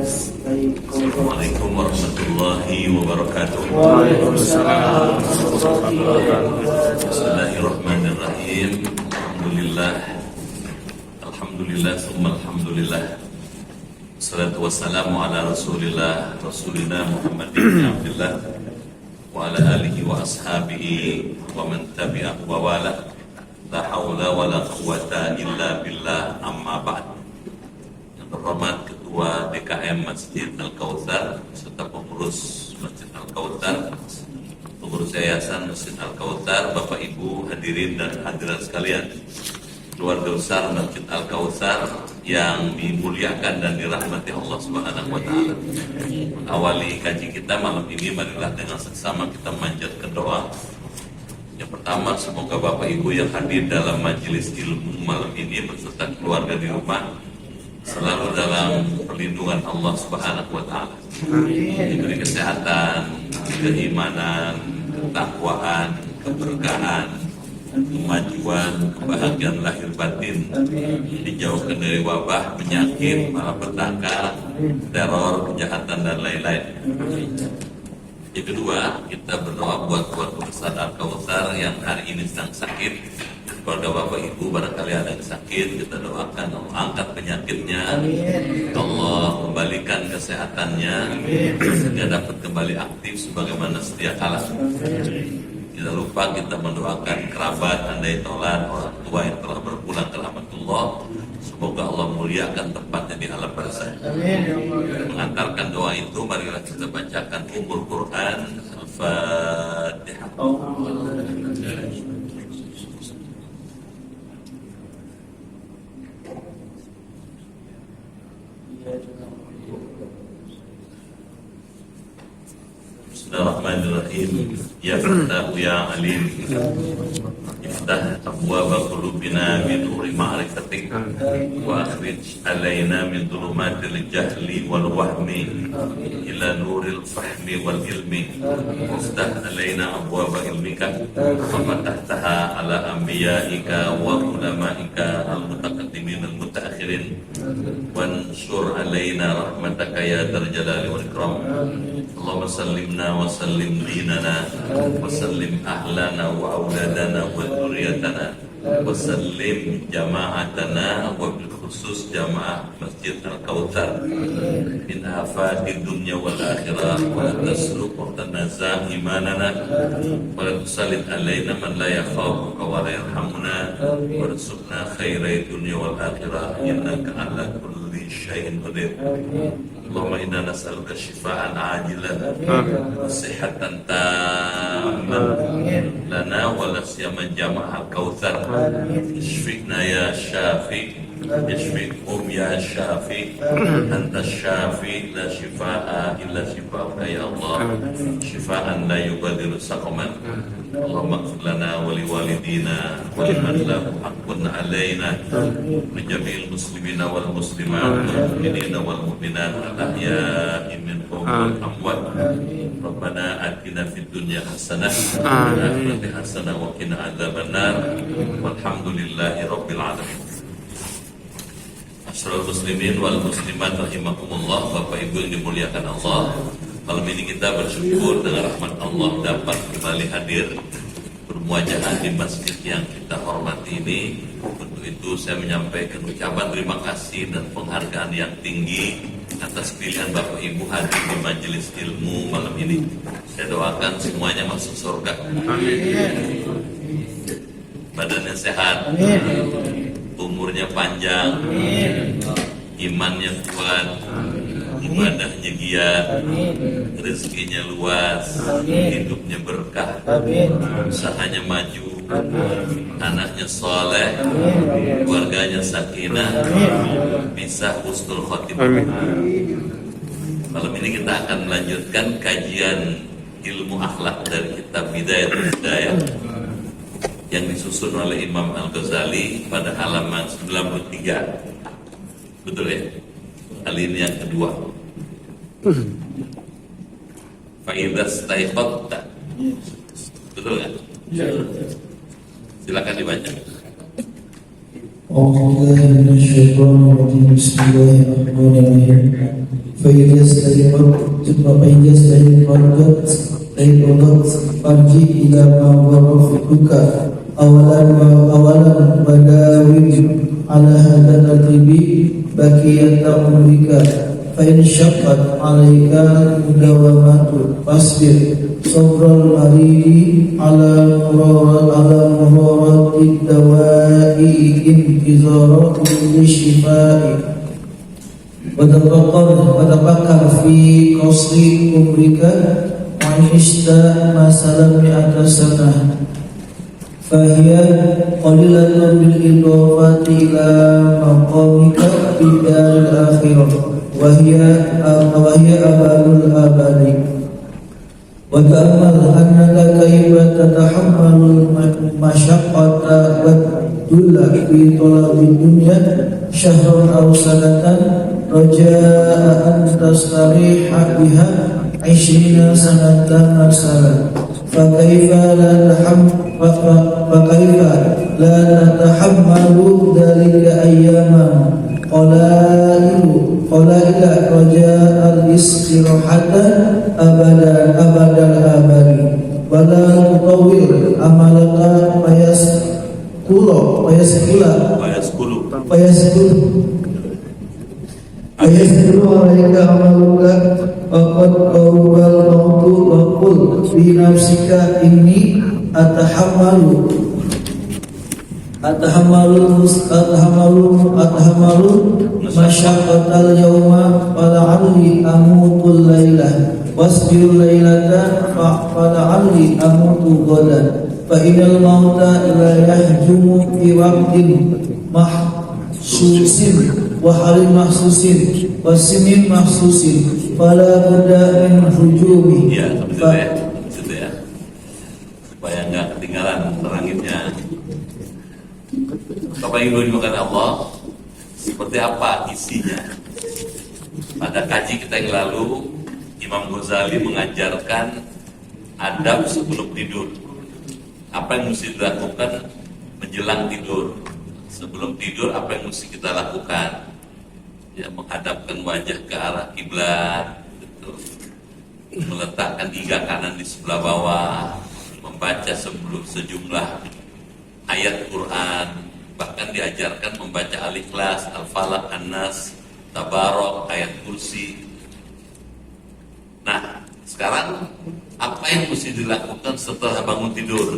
Assalamualaikum warahmatullahi wabarakatuh. Waalaikumsalam warahmatullahi wabarakatuh. Bismillahirrahmanirrahim. Alhamdulillah, summa alhamdulillah. Assalatu wassalamu ala rasulillah Muhammad bin Abdullah wa ala alihi wa ashabihi wa man tabi'ahu wa wala. La haula wa la quwata illa billah, amma ba'd. Yang terhormat Ketua DKM Masjid Al-Kautsar serta pengurus Masjid Al-Kautsar, pengurus Yayasan Masjid Al-Kautsar, Bapak Ibu hadirin dan hadirat sekalian, keluarga besar Masjid Al-Kautsar yang dimuliakan dan dirahmati Allah Subhanahu wa taala. Awali kaji kita malam ini, marilah dengan seksama kita manjatkan doa. Yang pertama, semoga Bapak Ibu yang hadir dalam majelis ilmu malam ini beserta keluarga di rumah selalu dalam perlindungan Allah Subhanahu wa taala. Diberi kesehatan, keimanan, ketakwaan, keberkahan, kemajuan, kebahagiaan lahir batin, dijauhkan dari wabah, penyakit, malapetaka, teror, kejahatan dan lain-lain. Yang kedua, kita berdoa buat keluarga besar Al-Kautsar yang hari ini sedang sakit. Keluarga Bapak Ibu barangkali ada yang sakit, kita doakan Allah angkat penyakitnya, Allah kembalikan kesehatannya sehingga dapat kembali aktif sebagaimana sedia kala. Tidak lupa kita mendoakan kerabat, andai tolan, orang tua yang telah berpulang ke rahmatullah. Semoga Allah muliakan tempatnya di alam barzakh. Mengantarkan doa itu, marilah kita bacakan ummul Quran Al-Fatihah. Bismillahirrahmanirrahim. Ya Fattah ya Alim, iftah abwaaba qulubina bi nuri ma'rifatik wa akhrij alaina min dhulumatil jahli wal wahmi ila nuril fahmi wal ilmi. Iftah alaina abwaaba ilmika wa fatahtaha ala anbiya'ika wa ulama'ika al-mutaqaddimin al-mutaakhirin wansur alaina rahmataka ya dzal jalali wal ikram. Allahumma sallimna wa sallim dinana wa sallim ahlana wa auladana wa dzurriyyatana wa sallim jama'atana wa bil khusus jamaah Masjid Al-Kautsar min afati dunya wal akhirah wa la tasluq wa tanaza imanana wa la tusallit alaina man la yakhafuka wa la yarhamuna wa rizqna khairai dunya wal akhirah innaka ala kulli syai'in qadir. Allahumma inna nas'aluka shifaan ajilan sihatan tamman lana wa la siyama jamaah Al-Kautsar. Ishfi'na ya syafi, ishfi'hum ya syafi, anta syafi, la shifaa illa shifauka ya Allah, shifaan la yubadiru saqaman. Allahumma ighfir lana wa liwalidina wa liman lahu haqqun alaina min jami'il muslimina wal muslimat wal mu'minina wal mu'minat al-ahya'i minhum wal amwat. Rabbana atina fid dunya hasanah wa fil akhirati hasanah wa qina adzabannar. Walhamdulillahi rabbil alamin. Asyrul muslimin wal muslimat rahimakumullah. Bapak Ibu yang dimuliakan Allah, malam ini kita bersyukur dengan rahmat Allah dapat kembali hadir bermuajahah di masjid yang kita hormati ini. Untuk itu saya menyampaikan ucapan terima kasih dan penghargaan yang tinggi atas pilihan Bapak Ibu hadir di majelis ilmu malam ini. Saya doakan semuanya masuk surga. Badannya sehat, umurnya panjang, imannya kuat, ibadahnya giat, rezekinya luas, hidupnya berkah, usahanya maju, anaknya soleh, keluarganya sakinah, bisa husnul khotimah. Malam ini kita akan melanjutkan kajian ilmu akhlak dari kitab Bidayatul Hidayah yang disusun oleh Imam Al-Ghazali pada halaman 93. Betul ya? Kali ini yang kedua. Fa'idha staiqadta. Betul kan? Silakan dibaca. أعوذ بالله من الشيطان الرجيم بسم الله الرحمن الرحيم فإذا استيقظت فارجع إلى ما ورثتك أولا وداوم على هذا الترتيب بقية عمرك فإن شقت عليك المداومة فاصبر صبر المريض على مرارة الدواء انتظار للشفاء وتفكر في قصر عمرك وإن عشت مثلا 100 سنة فهي قليلة بالإضافة إلى مقامك في الدار الآخرة وهي أبد الآباد وتأمل أنك كيف تتحمل المشقة والذل في طلب الدنيا شهرا أو سنة رجاء أن تستريح بها 20 سنة مثلا فكيف لا تتحمل ذلك أياما قلائل رجاء الاستراحة أبدا الآباد ولا تطول عملك فيسكل عليك عملك وقد قرب الموت وقل في نفسك إني أتحمل مشقة اليوم فلعلي أموت الليلة واصبر الليلة فلعلي أموت غدا فإن الموت لا يهجم في وقت محسوس وحال محسوس وسن محسوس فلا بد من هجومه. Ya, betul ya. Supaya nggak ketinggalan teranginnya. Bapak Ibu dimakan Allah, seperti apa isinya? Pada kaji kita yang lalu, Imam Ghazali mengajarkan adab sebelum tidur. Apa yang mesti dilakukan menjelang tidur? Sebelum tidur apa yang mesti kita lakukan? Ya, menghadapkan wajah ke arah kiblat, meletakkan iga kanan di sebelah bawah, membaca sejumlah ayat Quran, bahkan diajarkan membaca Al-Ikhlas, Al-Falaq, An-Nas, Tabarok, ayat kursi. Nah, sekarang apa yang mesti dilakukan setelah bangun tidur?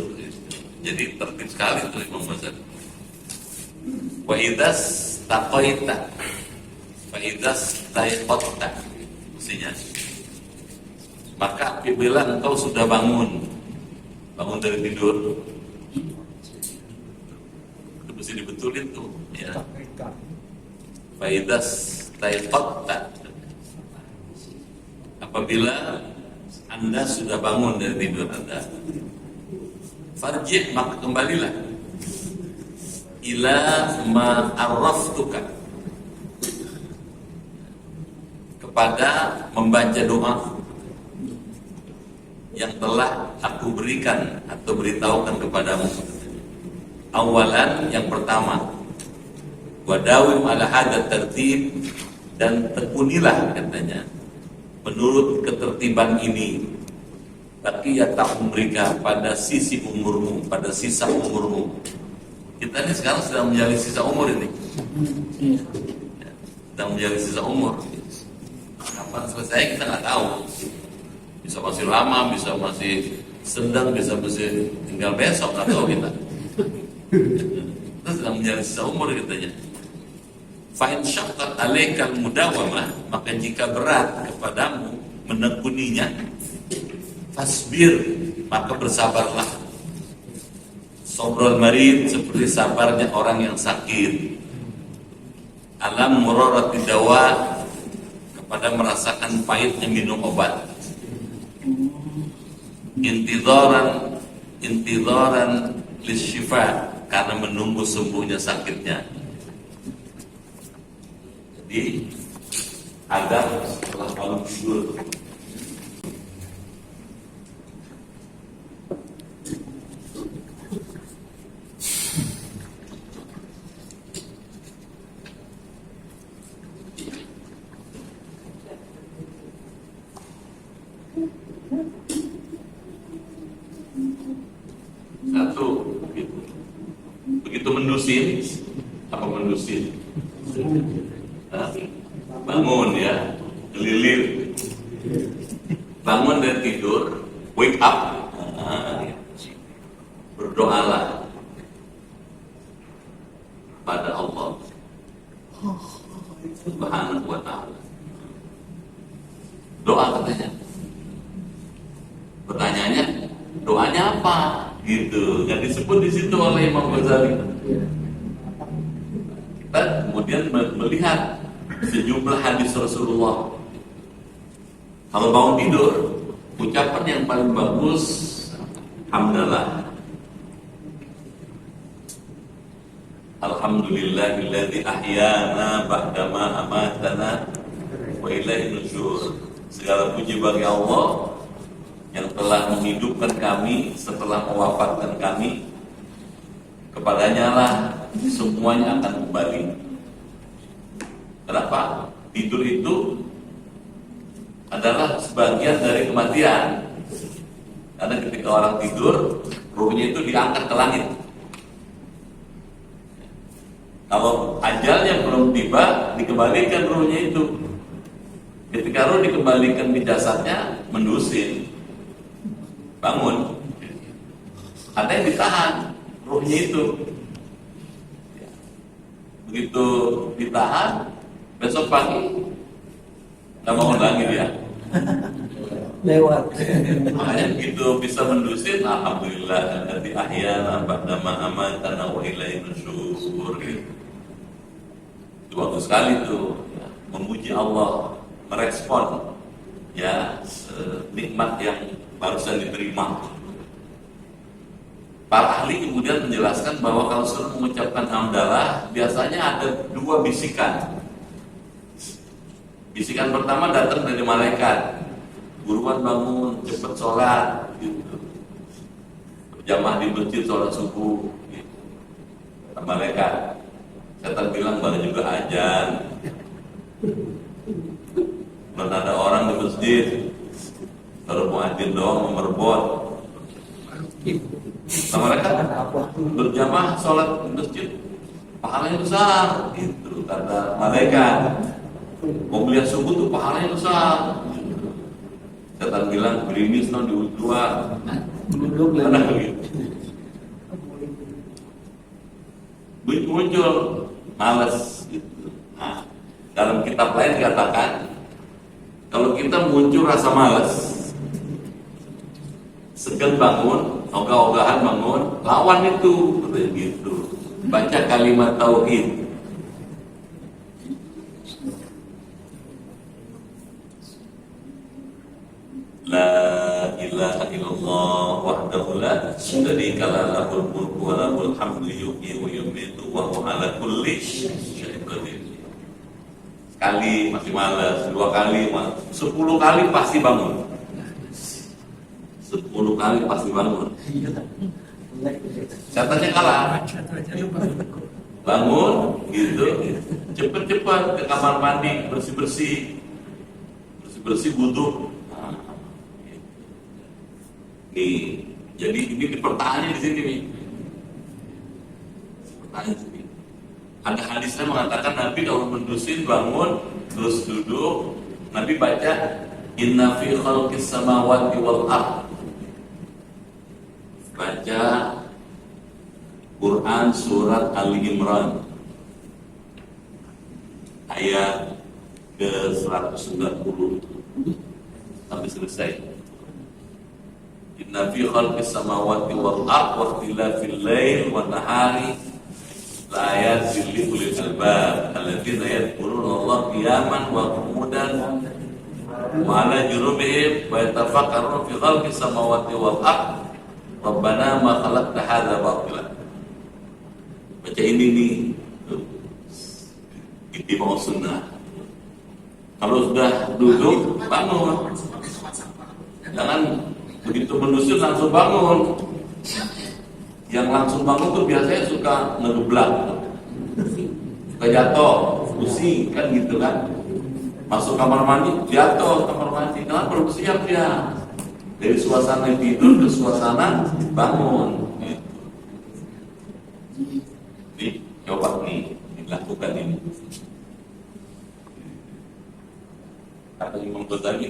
Jadi tertib sekali itu Imam Ghazali. Wa idzas taqaita fa idzas taiqatta, mestinya. Maka apabila engkau sudah bangun dari tidur, itu mesti dibetulin tuh, ya. Fa idzas taiqatta, apabila Anda sudah bangun dari tidur Anda, farji', maka kembalilah ila ma arraftuka, kepada membaca doa yang telah aku berikan atau beritahukan kepadamu. Awalan, yang pertama, wadawim ala hadza tertib, dan tekunilah katanya menurut ketertiban ini, baqiyata umrika, pada sisi umurmu, pada sisa umurmu. Kita ini sekarang sedang menjalani sisa umur ini, sedang menjalani sisa umur. Kapan selesai kita nggak tahu. Bisa masih lama, bisa masih sedang, bisa masih tinggal besok, nggak tahu kita. Kita sedang menjalani sisa umur katanya. Fa in syaqqat alaikal mudawamah, maka jika berat kepadamu menekuninya, fasbir, maka bersabarlah. Sobrol marid, seperti sabarnya orang yang sakit. Alam murarati dawa, kepada merasakan pahitnya minum obat. Intidaran lisyifa, karena menunggu sembuhnya sakitnya. Jadi agar setelah bangun tidur, mendusin apa mendusin? Hah? Bangun ya, lilir. Bangun dari tidur, wake up. Berdoalah pada Allah Subhanahu wa ta'ala. Doa katanya. Pertanyaannya, doanya apa? Gitu. Yang disebut di situ oleh Imam Ghazali. Kita kemudian melihat sejumlah hadis Rasulullah. Kalau bangun tidur, ucapan yang paling bagus, hamdalah. Alhamdulillahilladzi ahyana ba'dama amatana wa ilaihi nusyur. Segala puji bagi Allah yang telah menghidupkan kami setelah mewafatkan kami. Kepadanya lah semuanya akan kembali. Kenapa? Tidur itu adalah sebagian dari kematian. Karena ketika orang tidur, ruhnya itu diangkat ke langit. Kalau ajalnya belum tiba, dikembalikan ruhnya itu. Ketika ruh dikembalikan di jasadnya, mendusin, bangun. Ada yang ditahan ruhnya itu. Begitu ditahan, besok pagi nggak bangun lagi dia. Lewat. Makanya begitu bisa mendusin, alhamdulillah. Nanti ahyana ba'dama amatana wa ilaihi nusyur. Itu bagus sekali tuh, ya, memuji Allah, merespon ya nikmat yang barusan diterima. Para ahli kemudian menjelaskan bahwa kalau sudah mengucapkan hamdalah, biasanya ada dua bisikan. Bisikan pertama datang dari malaikat, buruan bangun, cepat sholat, gitu. Berjamaah di masjid sholat subuh, gitu. Malaikat. Setan bilang baru juga ajan. Belum ada orang di masjid, baru mau ajan doang, mau merebut. Nah, mereka berjamaah sholat di masjid, pahalanya besar, gitu kata malaikat. Mau melihat subuh tuh pahalanya besar. Setan bilang gerimis no di luar. Mana begitu? Muncul malas gitu. Nah, dalam kitab lain dikatakan kalau kita muncul rasa malas, segan bangun, ogah-ogahan bangun, lawan itu gitu. Baca kalimat tauhid. La ilaha illallah wahdahu la syarika lahu lahul mulku wa lahul hamdu yuhyi wa yumiitu wa huwa ala kulli syai'in qadir. Sekali masih malas, dua kali, 10 kali pasti bangun. 10 kali pasti bangun. Setannya kalah. Bangun gitu, cepet-cepet ke kamar mandi, bersih-bersih, wudu. Nih, jadi ini pertanyaannya di sini nih. Pertanyaan di sini. Ada hadisnya mengatakan Nabi kalau mendusin bangun terus duduk, Nabi baca Inna fi khalqis samawati wal ardh. Baca Quran surat Ali Imran ayat ke 190 sampai selesai. Inna fi khalqis samawati wal ardh wa ikhtilafil lail wan nahari la ayatin li ulil albab alladzina yadhkuruna Allah qiyaman wa qu'udan wa 'ala junubihim wa yatafakkaruna fi khalqis samawati wal ardh Rabbana ma khalaqta hadza batila. Baca ini nih. Ittiba'us sunnah. Kalau sudah duduk bangun. Jangan begitu mendusun langsung bangun. Yang langsung bangun tuh biasanya suka ngedublak, suka jatuh, pusing kan gitu kan. Masuk kamar mandi, jatuh kamar mandi. Kenapa perlu siap dia? Dari suasana tidur ke suasana bangun. Gitu. Coba nih dilakukan ini. Kata Imam Ghazali,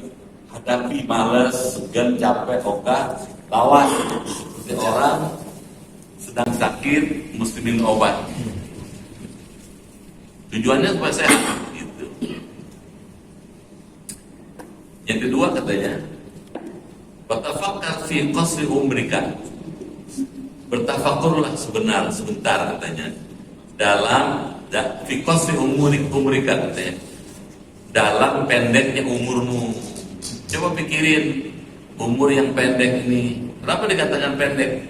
hadapi malas, segan, capek, ogah, lawan. Seperti orang sedang sakit, mesti minum obat. Tujuannya supaya sehat. Gitu. Yang kedua katanya, bertafakkar fi qasri umrika. Bertafakurlah sebentar katanya. Dalam fi qasri umrika katanya. Dalam pendeknya umurmu. Coba pikirin umur yang pendek ini. Kenapa dikatakan pendek?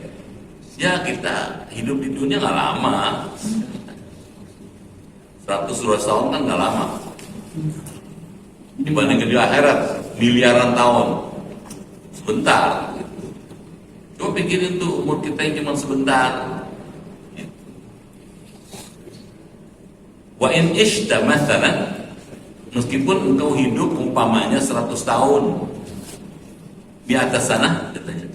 Ya kita hidup di dunia nggak lama. 100 tahun kan nggak lama. Dibandingkan di akhirat miliaran tahun. Sebentar. Coba pikirin tuh umur kita yang cuma sebentar. Wa in ishta mathalan, meskipun engkau hidup umpamanya 100 tahun di atas sana katanya.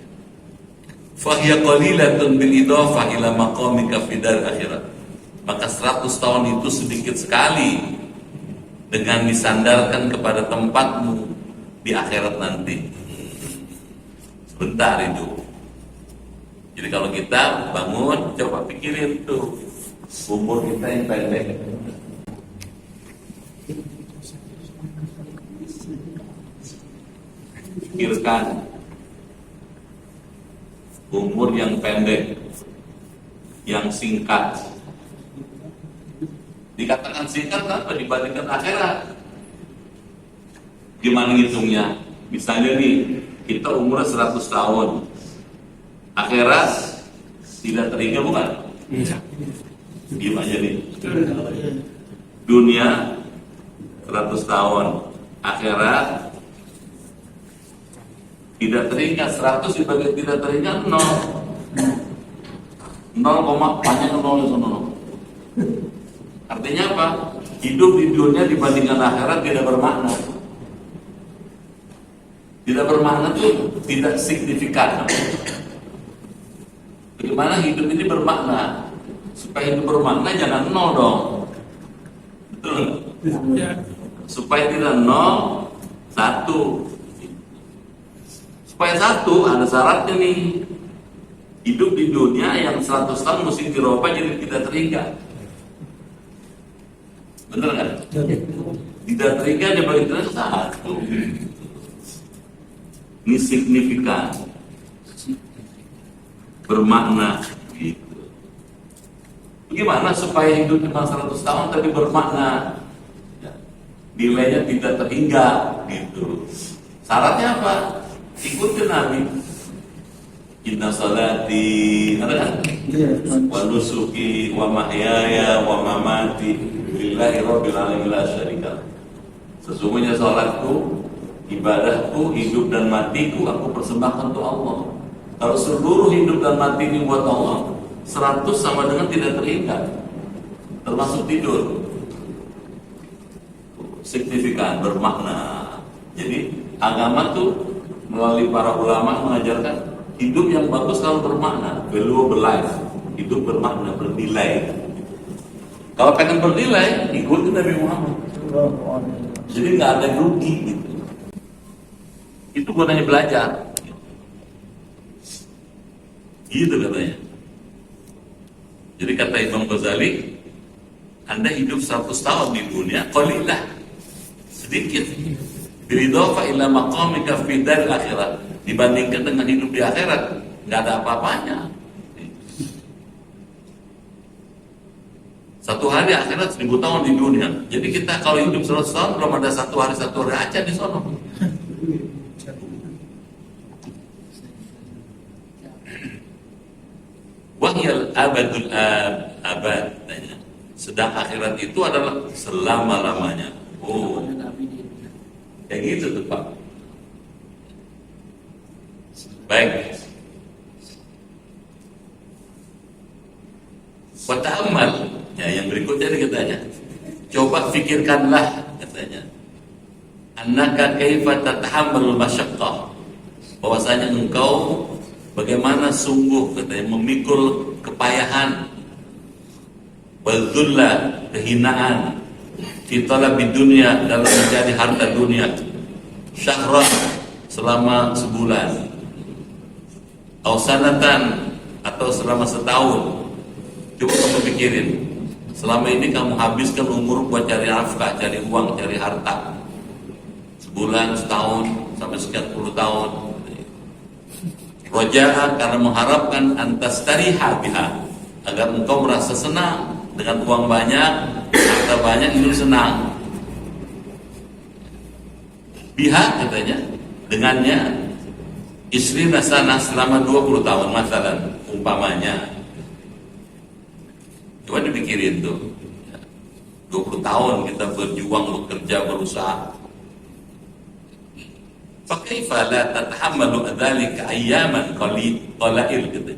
Fahiya qalilatun bil idhafah ila maqamika fi dar akhirat. Maka 100 tahun itu sedikit sekali dengan disandarkan kepada tempatmu di akhirat nanti. Sebentar itu. Jadi kalau kita bangun, coba pikirin tuh umur kita yang pendek. Pikirkan umur yang pendek, yang singkat. Dikatakan singkat kenapa dibandingkan akhirat? Gimana ngitungnya? Misalnya nih, kita umur 100 tahun. Akhirat tidak teringat bukan? Diam aja nih. Dunia 100 tahun. Akhirat tidak teringat. 100 dibagi tidak teringat 0. 0, panjang 0 itu 0. Artinya apa? Hidup di dunia dibandingkan akhirat tidak bermakna. Tidak bermakna itu tidak signifikan. Bagaimana hidup ini bermakna? Supaya hidup bermakna jangan 0 dong. Betul? Ya. Supaya tidak 0, 1. Supaya 1 ada syaratnya nih. Hidup di dunia yang 100 tahun mesti dirubah jadi tidak teringat. Bener kan? Tidak teringat dia bagi kita 1. Ini signifikan, bermakna gitu. Bagaimana supaya hidup cuma 100 tahun tapi bermakna, ya, nilainya tidak terhingga gitu. Syaratnya apa? Ikuti Nabi. Inna salati, ada kan? Wa nusuki wa mahyaya wa mamati lillahi rabbil alamin la syarika. Sesungguhnya salatku, ibadahku, hidup dan matiku aku persembahkan untuk Allah. Kalau seluruh hidup dan mati ini buat Allah, 100 sama dengan tidak teringat, termasuk tidur. Signifikan, bermakna. Jadi agama tuh melalui para ulama mengajarkan hidup yang bagus kalau bermakna, valuable life, hidup bermakna, bernilai. Kalau pengen bernilai, ikuti Nabi Muhammad. Jadi nggak ada yang rugi gitu. Itu gunanya belajar. Gitu katanya. Jadi kata Imam Ghazali, Anda hidup 100 tahun di dunia, qalilah, sedikit. Biridhafa ila maqamika fi dar akhirat. Dibandingkan dengan hidup di akhirat, nggak ada apa-apanya. Satu hari akhirat 1000 tahun di dunia. Jadi kita kalau hidup 100 tahun belum ada satu hari aja di sono. Wahyal abadul abad. Sedang akhirat itu adalah selama-lamanya. Oh, kayak gitu tuh Pak. Baik. Wata'amal, ya yang berikutnya katanya. Coba fikirkanlah katanya. Annaka kaifa tatahammalul masyaqqah. Bahwasanya engkau bagaimana sungguh katanya memikul kepayahan Wadzulla, kehinaan, fi talabi dunya, dalam mencari harta dunia, syahran, selama sebulan, atau sanatan, atau selama setahun. Coba kamu pikirin, selama ini kamu habiskan umur buat cari nafkah, cari uang, cari harta, sebulan, setahun, sampai sekian puluh tahun. Roja'a, karena mengharapkan antastariha biha, agar engkau merasa senang dengan uang banyak, harta banyak, hidup senang. Biha, katanya, dengannya istri nasana, selama 20 tahun masalah, umpamanya. Coba dipikirin tuh, 20 tahun kita berjuang, bekerja, berusaha. Fakaifa la tatahammalu dzalika ayyaman qalail, gitu.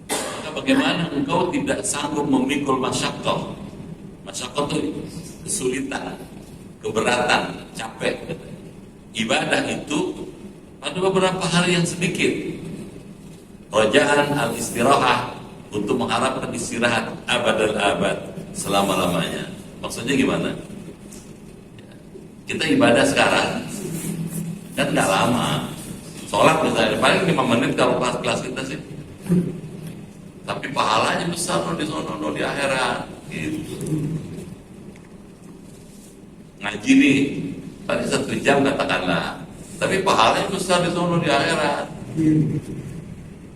Maka bagaimana engkau tidak sanggup memikul masyaqqah? Masyaqqah itu kesulitan, keberatan, capek, gitu. Ibadah itu pada beberapa hari yang sedikit. Rojaan al-istirahah, untuk mengharapkan istirahat abadal abad, selama-lamanya. Maksudnya gimana? Kita ibadah sekarang kan nggak lama, sholat misalnya paling 5 menit kalau kelas kita sih, tapi pahalanya besar di sono, di akhirat gitu. Ngaji nih tadi 1 jam katakanlah, tapi pahalanya besar di sono, di akhirat.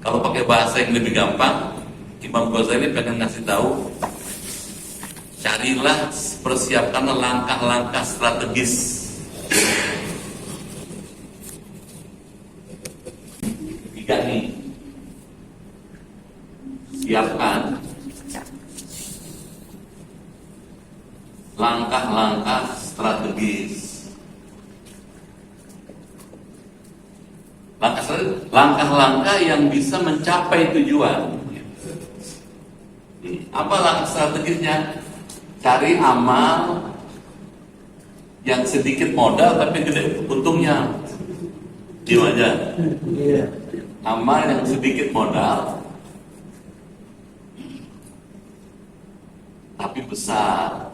Kalau pakai bahasa yang lebih gampang, Imam Ghazali pengen ngasih tahu, carilah, persiapkanlah langkah-langkah strategis. Tiga nih, siapkan langkah-langkah strategis. Langkah-langkah yang bisa mencapai tujuan. Apa langkah strategisnya? Cari amal yang sedikit modal tapi gede untungnya. Gimana? Iya. Amal yang sedikit modal tapi besar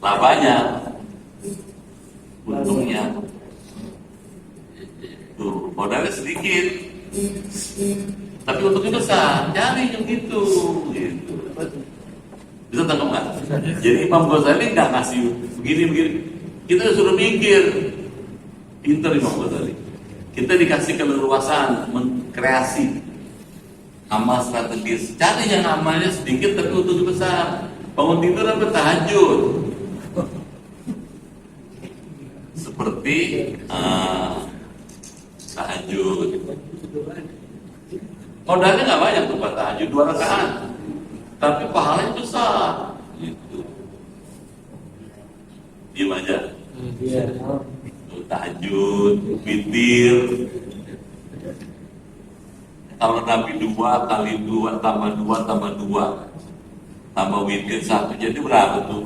labanya, untungnya. Tuh, modalnya sedikit tapi untungnya besar. Cari yang gitu. Bisa tangkap nggak? Jadi Imam Ghazali nggak ngasih begini. Kita suruh mikir. Pintar Imam Ghazali. Kita dikasih keleluasan mengkreasi amal strategis. Cari yang amalnya sedikit tapi untungnya besar. Bangun tidur apa tahajud. Seperti tahajud. Modalnya nggak banyak tuh buat tahajud, 2 rakaat, tapi pahalanya besar. Gitu. Diam aja. Iya. Tahajud, witir. Kalau Nabi 2 kali 2 tambah 2 tambah 2 tambah witir 1, jadi berapa tuh?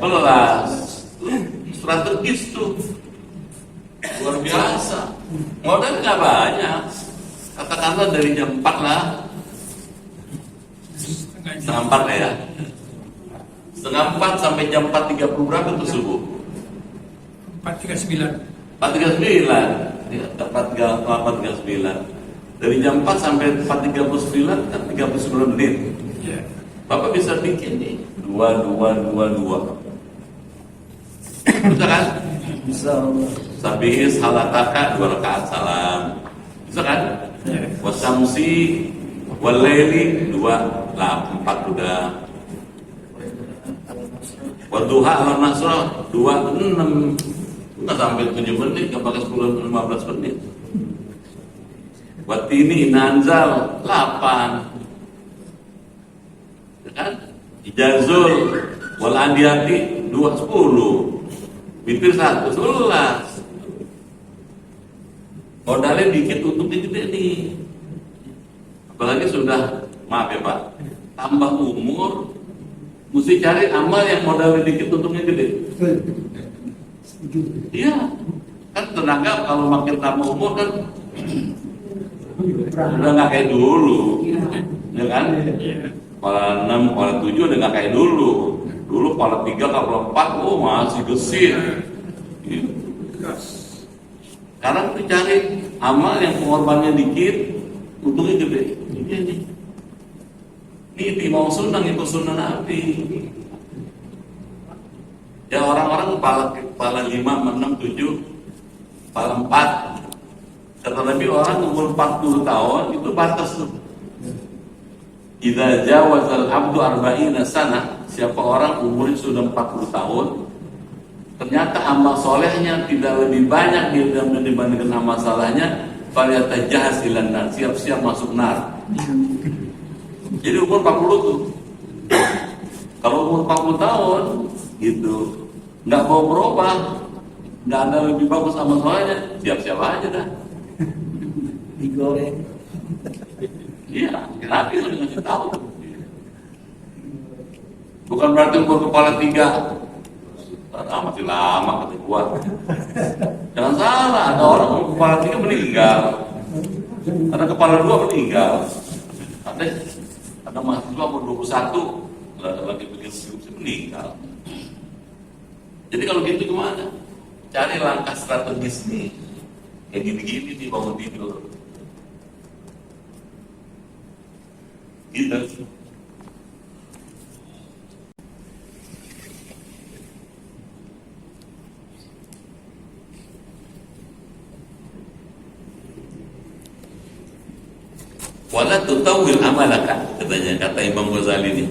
11. Strategis tuh, luar biasa. Modal nggak banyak. Katakanlah dari jam 4 lah, setengah 4 ya, setengah 4 sampai jam 4.30 berapa tuh subuh? 4.39. 4.39, ya, 4.39. Dari jam 4 sampai 4.39 kan 39 menit. Ya. Bapak bisa bikin nih 2. Bisa kan? Bisa. Sabihis halataka 2 rakaat salam. Bisa kan? Ya. Wasamsi walaili 2, 4 udah. Wadduha ala nasrah 2, 6. Nggak sampai 7 menit, nggak pakai 10-15 menit. Watini inanzal 8. Ya kan? Ijazul wal andiyati 2, 10. Witir 1, 11. Modalnya dikit, untungnya gede nih. Apalagi sudah, maaf ya Pak, tambah umur, mesti cari amal yang modalnya dikit, untungnya gede. Iya, kan tenaga kalau makin tambah umur kan Udah nggak kayak dulu, ya kan? Kepala 6, kepala 7 udah nggak kayak dulu. Dulu kepala 3, kepala 4, oh masih gesit. Gitu. Sekarang kita cari amal yang pengorbanannya dikit, untungnya gede. Ini mau sunnah itu sunnah Nabi. Ya orang-orang kepala 5, 6, 7, kepala 4. Kata Nabi orang umur 40 tahun itu batas tuh. Idza jawazal abdu arba'ina sana, siapa orang umurnya sudah 40 tahun, ternyata amal solehnya tidak lebih banyak dibandingkan amal salahnya, falyatajahaz ilan nar, siap-siap masuk nar. Jadi umur 40 tuh. Kalau umur 40 tahun gitu, nggak mau berubah, nggak ada lebih bagus amal solehnya, siap-siap aja dah. Digoreng. Iya, Nabi itu ngasih tahu. Bukan berarti umur kepala 3. Masih lama kata gua. Jangan salah, ada orang umur kepala 3 meninggal. Ada kepala 2 meninggal. Ada mahasiswa umur 21 lagi bikin skripsi meninggal. Jadi kalau gitu gimana? Cari langkah strategis nih. Kayak gini-gini nih bangun tidur. Gitu. Wala tutawwil amalaka, kata Imam Ghazali ini.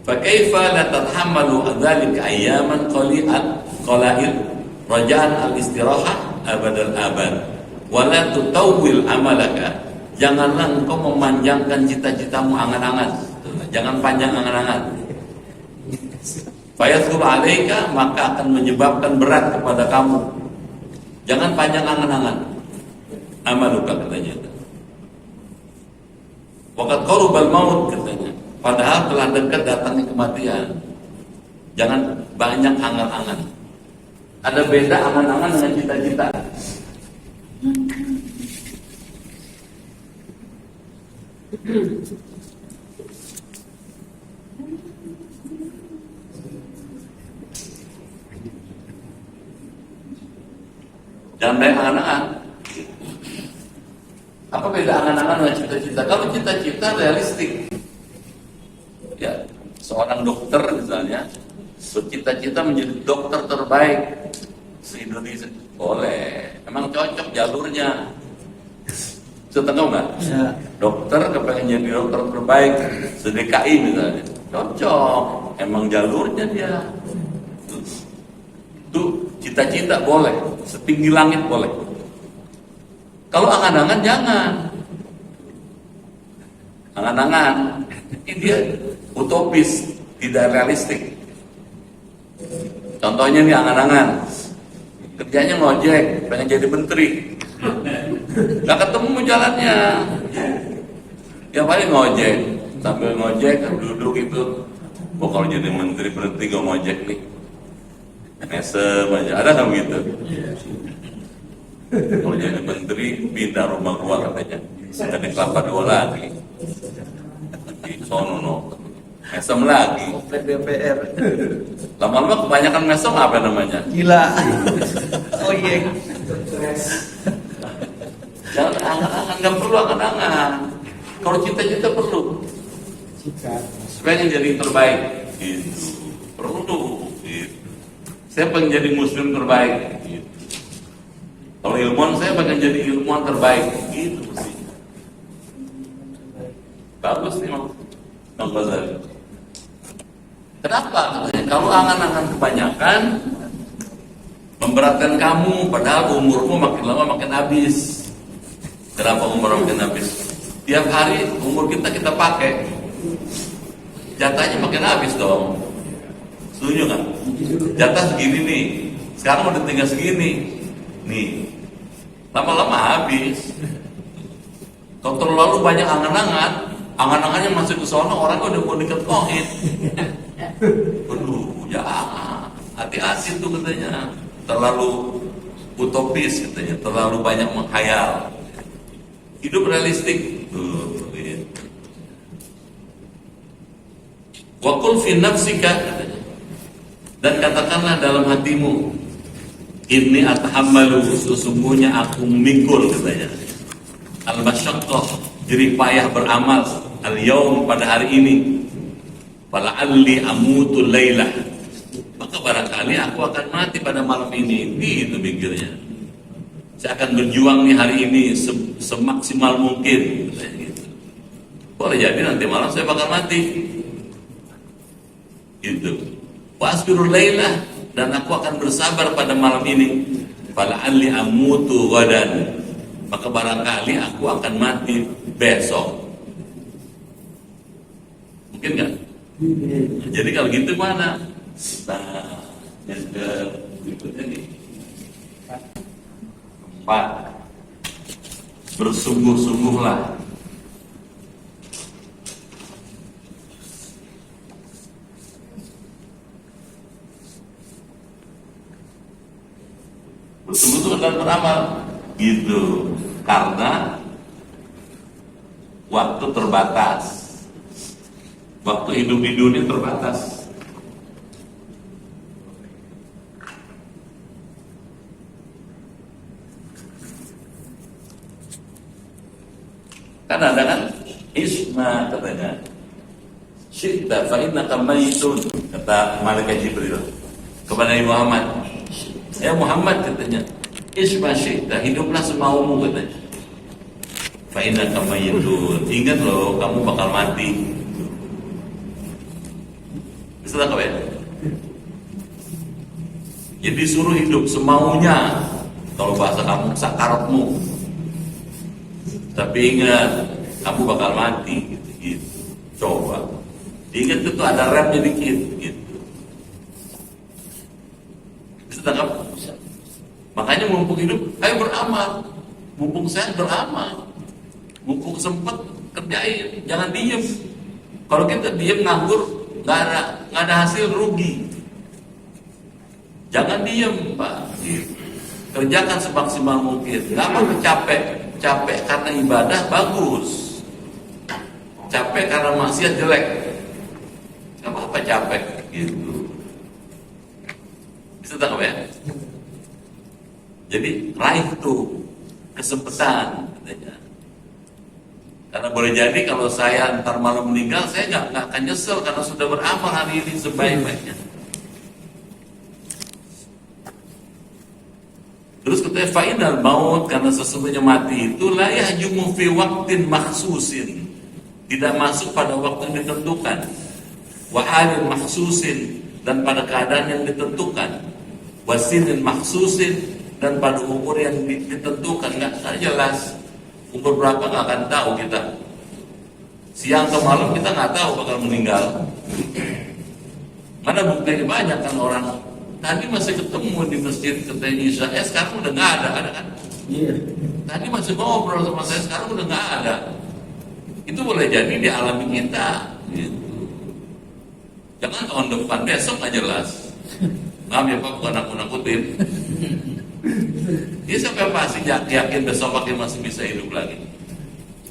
Fa kaifa la tathammalu dzalika ayyaman qalail raja'an al-istirahah abadal abad. Wala tutawwil amalaka, janganlah engkau memanjangkan cita-citamu angan-angan. Jangan panjang angan-angan. Fayathqul 'alaika, maka akan menyebabkan berat kepada kamu. Jangan panjang angan-angan. Amaluka katanya. Waqad qarubal maut katanya. Padahal telah dekat datangnya kematian. Jangan banyak angan-angan. Ada beda angan-angan dengan cita-cita. Jangan banyak angan-angan. Apa beda angan-angan dengan cita-cita? Kalau cita-cita realistik, ya seorang dokter misalnya bercita-cita menjadi dokter terbaik se-Indonesia, boleh, emang cocok jalurnya. Setengah nggak? Ya. Dokter kepengen jadi dokter terbaik se-DKI misalnya, cocok, emang jalurnya dia. Tuh cita-cita boleh, setinggi langit boleh. Kalau angan-angan jangan. Angan-angan ini dia utopis, tidak realistik. Contohnya nih angan-angan, kerjanya ngojek, pengen jadi menteri, nggak ketemu jalannya. Ya paling ngojek, sambil ngojek duduk itu, kalau jadi menteri berhenti gak ngojek nih, mesem aja, ada nggak begitu? Kalau jadi menteri pindah rumah gua katanya, dari Kelapa Dua lagi, di sono no, mesem lagi. Komplek DPR. Lama-lama kebanyakan mesem apa namanya? Gila. Oh iya. Jangan angan-angan, nggak perlu angan-angan. Kalau cita-cita perlu. Pengen jadi terbaik, gitu. Perlu. Gitu. Saya pengen jadi muslim terbaik. Gitu. Kalau ilmuwan saya pengen jadi ilmuwan terbaik, gitu mesti. Bagus nih Bang Ghazali. Kenapa? Kalau angan-angan kebanyakan memberatkan kamu, padahal umurmu makin lama makin habis. Kenapa umur makin habis? Tiap hari umur kita pakai, jatahnya makin habis dong. Setuju nggak? Jatah segini nih, sekarang udah tinggal segini. Nih, lama-lama habis. Kalau terlalu banyak angan-angannya masuk ke sana, orang udah mau deket COVID. Aduh, jangan. Hati-hati tuh katanya. Terlalu utopis katanya, terlalu banyak menghayal. Hidup realistik. Tuh, gitu. Wa qul fi nafsika, katanya. Dan katakanlah dalam hatimu, inni atahammalu, sesungguhnya aku memikul, katanya, al-masyaqqah, jerih payah beramal, al-yaum, pada hari ini, fala'alli amutu lailah, maka barangkali aku akan mati pada malam ini. Itu pikirnya. Saya akan berjuang nih hari ini semaksimal mungkin, katanya gitu. Boleh jadi nanti malam saya bakal mati. Gitu. Wasbirul lailah, dan aku akan bersabar pada malam ini. Fala'alli amutu ghadan, maka barangkali aku akan mati besok. Mungkin nggak? Jadi kalau gitu mana? Nah, yang berikutnya nih. 4. Bersungguh-sungguhlah. Bersungguh-sungguh dalam beramal, gitu. Karena waktu terbatas, waktu hidup di dunia terbatas. Kan ada kan, isma, katanya, syi'ta fa innaka mayitun, kata malaikat Jibril kepada Nabi Muhammad. Ya Muhammad, katanya, isma syi'ta, hiduplah semaumu, katanya. Fa innaka mayitun, ingat loh, kamu bakal mati. Bisa tak ya? Jadi disuruh hidup semaunya, kalau bahasa kamu sakaratmu. Tapi ingat, kamu bakal mati, gitu. Coba. Ingat itu ada remnya dikit, gitu. Bisa tangkap? Makanya mumpung hidup, ayo beramal. Mumpung sehat beramal. Mumpung sempat kerjain, jangan diem. Kalau kita diem nganggur, nggak ada hasil, rugi. Jangan diem, Pak. Kerjakan semaksimal mungkin. Nggak apa capek karena ibadah bagus, capek karena maksiat jelek. Nggak apa-apa capek, gitu. Bisa tangkap ya? Jadi raih tuh kesempatan, katanya. Karena boleh jadi kalau saya ntar malam meninggal, saya nggak akan nyesel karena sudah beramal hari ini sebaik-baiknya. Terus katanya fa'inal maut, karena sesungguhnya mati itu la yahjumu fi waqtin makhsusin, tidak masuk pada waktu yang ditentukan, wa halin makhsusin, dan pada keadaan yang ditentukan, wasinin makhsusin, dan pada umur yang ditentukan. Nggak jelas umur berapa, nggak akan tahu kita. Siang atau malam kita nggak tahu bakal meninggal. Mana buktinya? Banyak kan orang tadi masih ketemu di masjid katanya Isya, sekarang udah nggak ada kan? Iya. Tadi masih ngobrol sama saya, sekarang udah nggak ada. Itu boleh jadi dialami kita, gitu. Jangan tahun depan, besok nggak jelas. Maaf ya Pak, bukan aku nakutin. Dia sampai pasti yakin besok pakai masih bisa hidup lagi.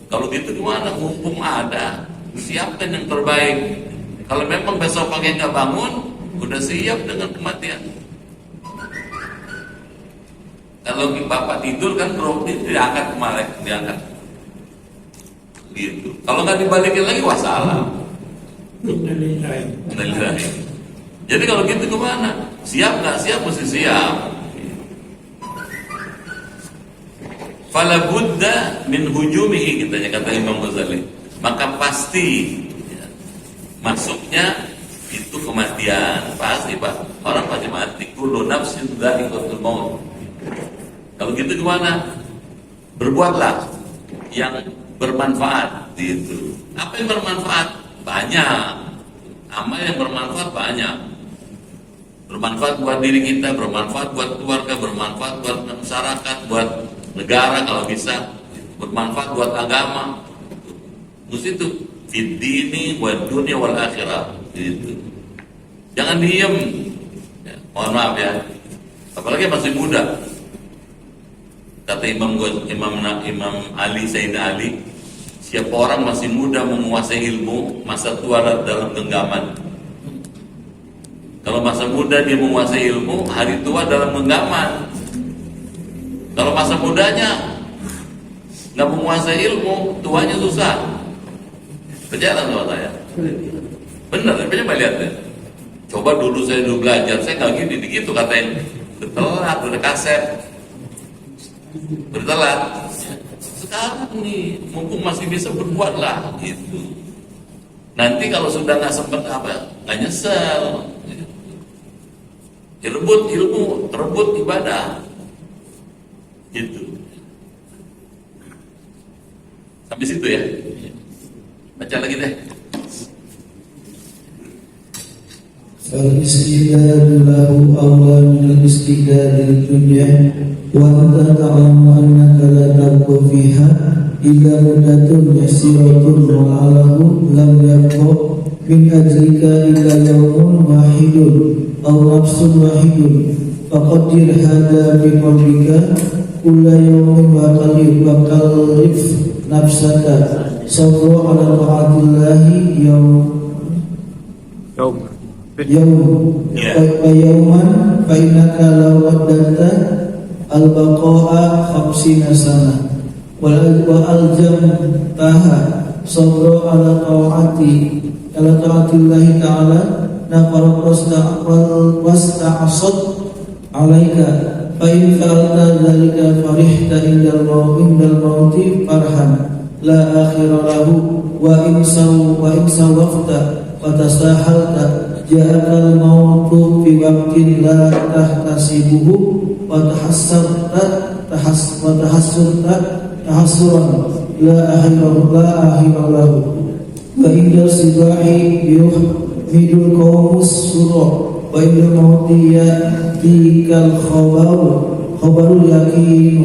Kalau gitu gimana? Mumpung ada, siapkan yang terbaik. Kalau memang besok pakai nggak bangun, udah siap dengan kematian. Kalau bapak tidur kan roh diangkat kemarin, diangkat. Gitu. Kalau nggak dibalikin lagi wassalam. Jadi kalau gitu kemana? Siap nggak siap? Mesti siap. Fala budda min hujumihi, katanya, kata Imam Ghazali. Maka pasti ya, masuknya itu kematian, pasti Pak. Orang pasti mati. Kullu nafsin dha'iqatul maut. Kalau gitu gimana? Berbuatlah yang bermanfaat, gitu. Apa yang bermanfaat? Banyak. Amal yang bermanfaat banyak. Bermanfaat buat diri kita, bermanfaat buat keluarga, bermanfaat buat masyarakat, buat negara kalau bisa, bermanfaat buat agama. Mesti itu fid dini wad dunya wal akhirah, gitu. Jangan diem. Ya, mohon maaf ya. Apalagi masih muda. Kata Imam Ali, Sayyidina Ali, siapa orang masih muda menguasai ilmu, masa tua dalam genggaman. Kalau masa muda dia menguasai ilmu, hari tua dalam genggaman. Kalau masa mudanya nggak menguasai ilmu, tuanya susah. Berjalan sama saya. Bener, coba lihat deh. Coba dulu saya belajar, saya nggak gini, gitu katain. Bertelat, udah kaset. Bertelat. Sekarang nih, mumpung masih bisa berbuat lah, gitu. Nanti kalau sudah nggak sempat nggak nyesel. Gitu. Ya, rebut ilmu, rebut ibadah, gitu. Sampai situ ya. Baca lagi deh. فالاستعداد له أولى من الاستعداد للدنيا وأنت تعلم أنك لا تبقى فيها إلا مدة يسيرة وعله لم يبقى من أجلك إلا يوم واحد أو نفس واحد فقدر هذا بقلبك كل يوم وكلف نفسك صبر على طاعة الله يوما فإنك لو قدرت البقاء 50 سنة وألزمتها صبر على طاعة الله تعالى نفرت واستعصت عليك فإن فعلت ذلك فرحت عند الموت فرحا لا آخر له وإن سوفت وتساهلت جاءك الموت في وقت لا تحتسبه وتحسرت تحسرا لا آخر له وعند الصباح يحمد القوم السرور وعند الموت يأتيك خبر اليقين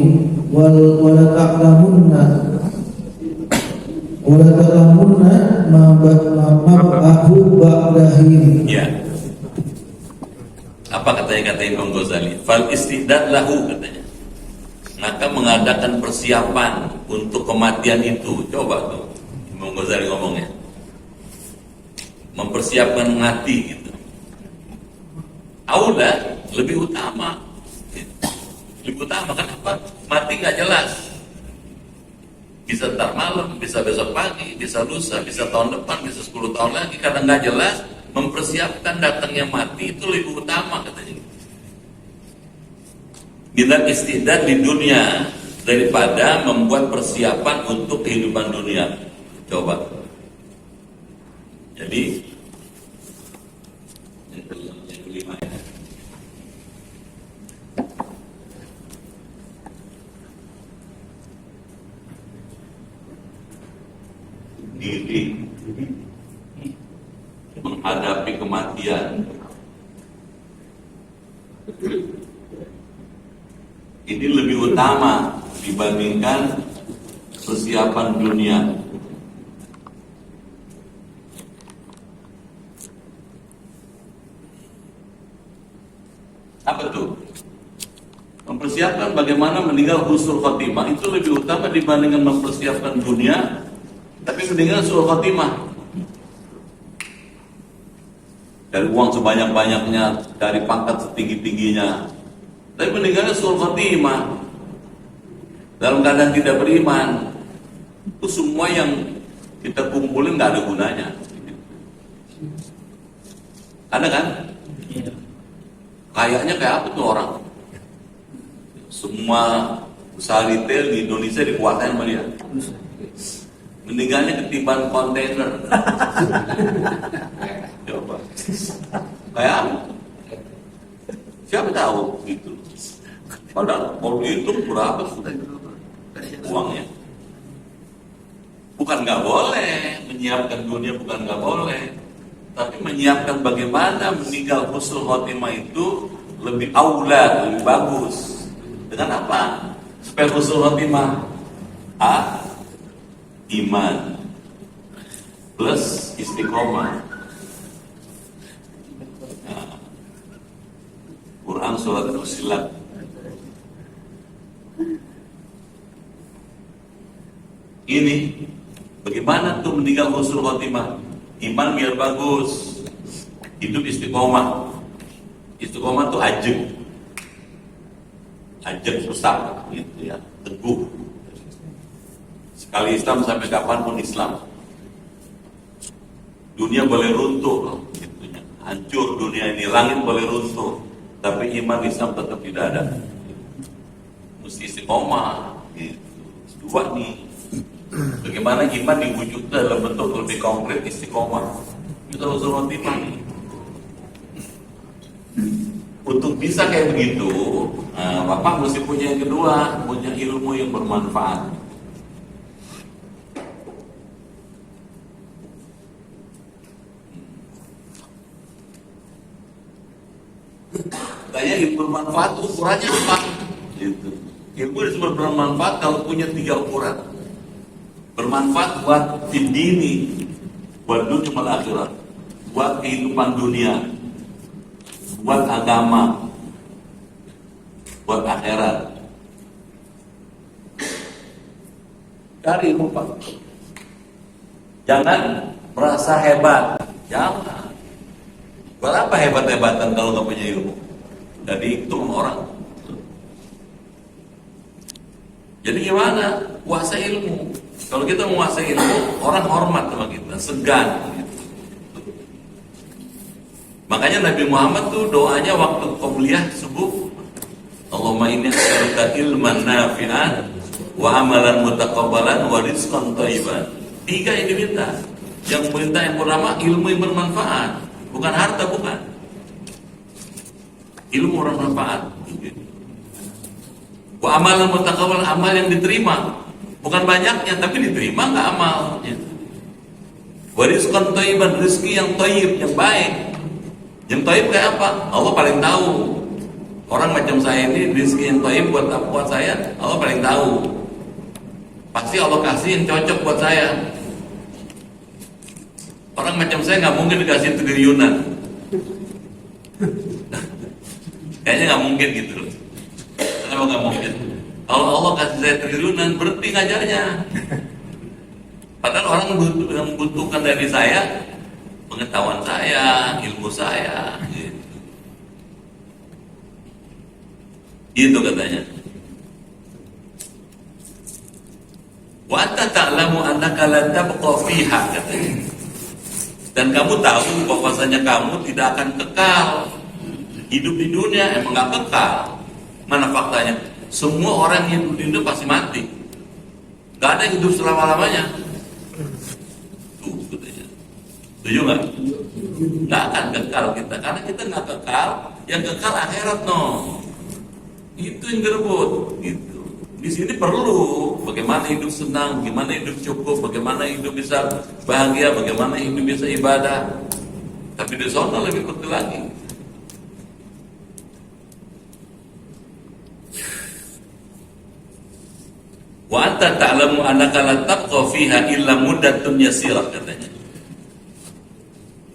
ولتعلمن ma ba'dahu ba'dahin. Ya. Apa kata Imam Ghazali? Fal istidad lahu, katanya. Maka mengadakan persiapan untuk kematian itu. Coba tuh Imam Ghazali ngomongnya. Mempersiapkan mati gitu. Aula lebih utama. Lebih utama kenapa? Mati nggak jelas. Bisa ntar malam, bisa besok pagi, bisa lusa, bisa tahun depan, bisa 10 tahun lagi. Karena nggak jelas, mempersiapkan datangnya mati itu lebih utama katanya. Bila istidad di dunia daripada membuat persiapan untuk kehidupan dunia. Coba. Jadi yang kelima ya. Diri menghadapi kematian ini lebih utama dibandingkan persiapan dunia. Apa tuh? Mempersiapkan bagaimana meninggal husnul khotimah itu lebih utama dibandingkan mempersiapkan dunia. Tapi mendingan husnul khotimah. Dari uang sebanyak-banyaknya, dari pangkat setinggi-tingginya. Tapi mendingan husnul khotimah. Dalam keadaan tidak beriman, itu semua yang kita kumpulin nggak ada gunanya. Ada kan? Kayaknya kayak apa tuh orang? Semua usaha retail di Indonesia dikuasain sama dia. Meninggalnya ketiban kontainer. Coba. Kayak apa? Siapa tahu gitu. Padahal kalau dihitung berapa sudah uangnya. Bukan nggak boleh menyiapkan dunia, bukan nggak boleh. Tapi menyiapkan bagaimana meninggal husnul khotimah itu lebih aula, lebih bagus. Dengan apa? Supaya husnul khotimah iman plus istiqomah. Nah, Quran surat Fussilat ini bagaimana tuh meninggal husnul khotimah? Iman biar bagus, hidup istiqomah. Istiqomah tuh ajeng susah gitu ya, teguh. Sekali Islam sampai kapanpun Islam. Dunia boleh runtuh, gitu ya. Hancur dunia ini, langit boleh runtuh, tapi iman Islam tetap tidak ada. Mesti istiqomah, gitu. Dua nih. Bagaimana iman diwujudkan dalam bentuk lebih konkret istiqomah. Itu husnul khotimah nih. Untuk bisa kayak begitu, Bapak mesti punya yang kedua, punya ilmu yang bermanfaat. Kayak ilmu bermanfaat ukurannya apa? Gitu. Ilmu disebut bermanfaat kalau punya 3 ukuran. Bermanfaat buat dini, buat dunia wal akhirat, buat kehidupan dunia, buat agama, buat akhirat. Cari ilmu Pak. Jangan merasa hebat. Jangan. Berapa hebat-hebatan kalau nggak punya ilmu? Jadi itu orang. Jadi gimana? Kuasai ilmu. Kalau kita menguasai ilmu, orang hormat sama kita, segan. Gitu. Makanya Nabi Muhammad tuh doanya waktu qobliyah subuh, Allahumma inni as'aluka ilman nafi'an wa amalan mutaqabbalan wa rizqan thayyiban. 3 yang diminta. Yang perintah yang pertama ilmu yang bermanfaat, bukan harta, bukan. Ilmu bermanfaat. Wa amalan mutaqabbalan, amal yang diterima. Bukan banyaknya, tapi diterima nggak amalnya. Wa rizqan thayyiban, rezeki yang thayyib, yang baik. Yang thayyib kayak apa? Allah paling tahu. Orang macam saya ini rezeki yang thayyib buat saya, Allah paling tahu. Pasti Allah kasih yang cocok buat saya. Orang macam saya nggak mungkin dikasih triliunan. Kayaknya nggak mungkin gitu loh. Kenapa nggak mungkin? Kalau Allah kasih saya triliunan, berhenti ngajarnya. Padahal orang yang membutuhkan dari saya pengetahuan saya, ilmu saya, gitu. Gitu katanya. Wa anta ta'lamu annaka lan tabqa fiha, katanya. Dan kamu tahu bahwasanya kamu tidak akan kekal hidup di dunia, emang gak kekal. Mana faktanya? Semua orang yang hidup di dunia pasti mati. Gak ada yang hidup selama-lamanya. Tuh, katanya. Setuju gak? Gak akan kekal kita, karena kita gak kekal. Yang kekal akhirat, no. Itu yang direbut, gitu. Di sini perlu bagaimana hidup senang, bagaimana hidup cukup, bagaimana hidup bisa bahagia, bagaimana hidup bisa ibadah. Tapi di sana lebih penting lagi. Wa anta ta'lamu annaka la tabqa fiha illa muddatun yasirah, katanya.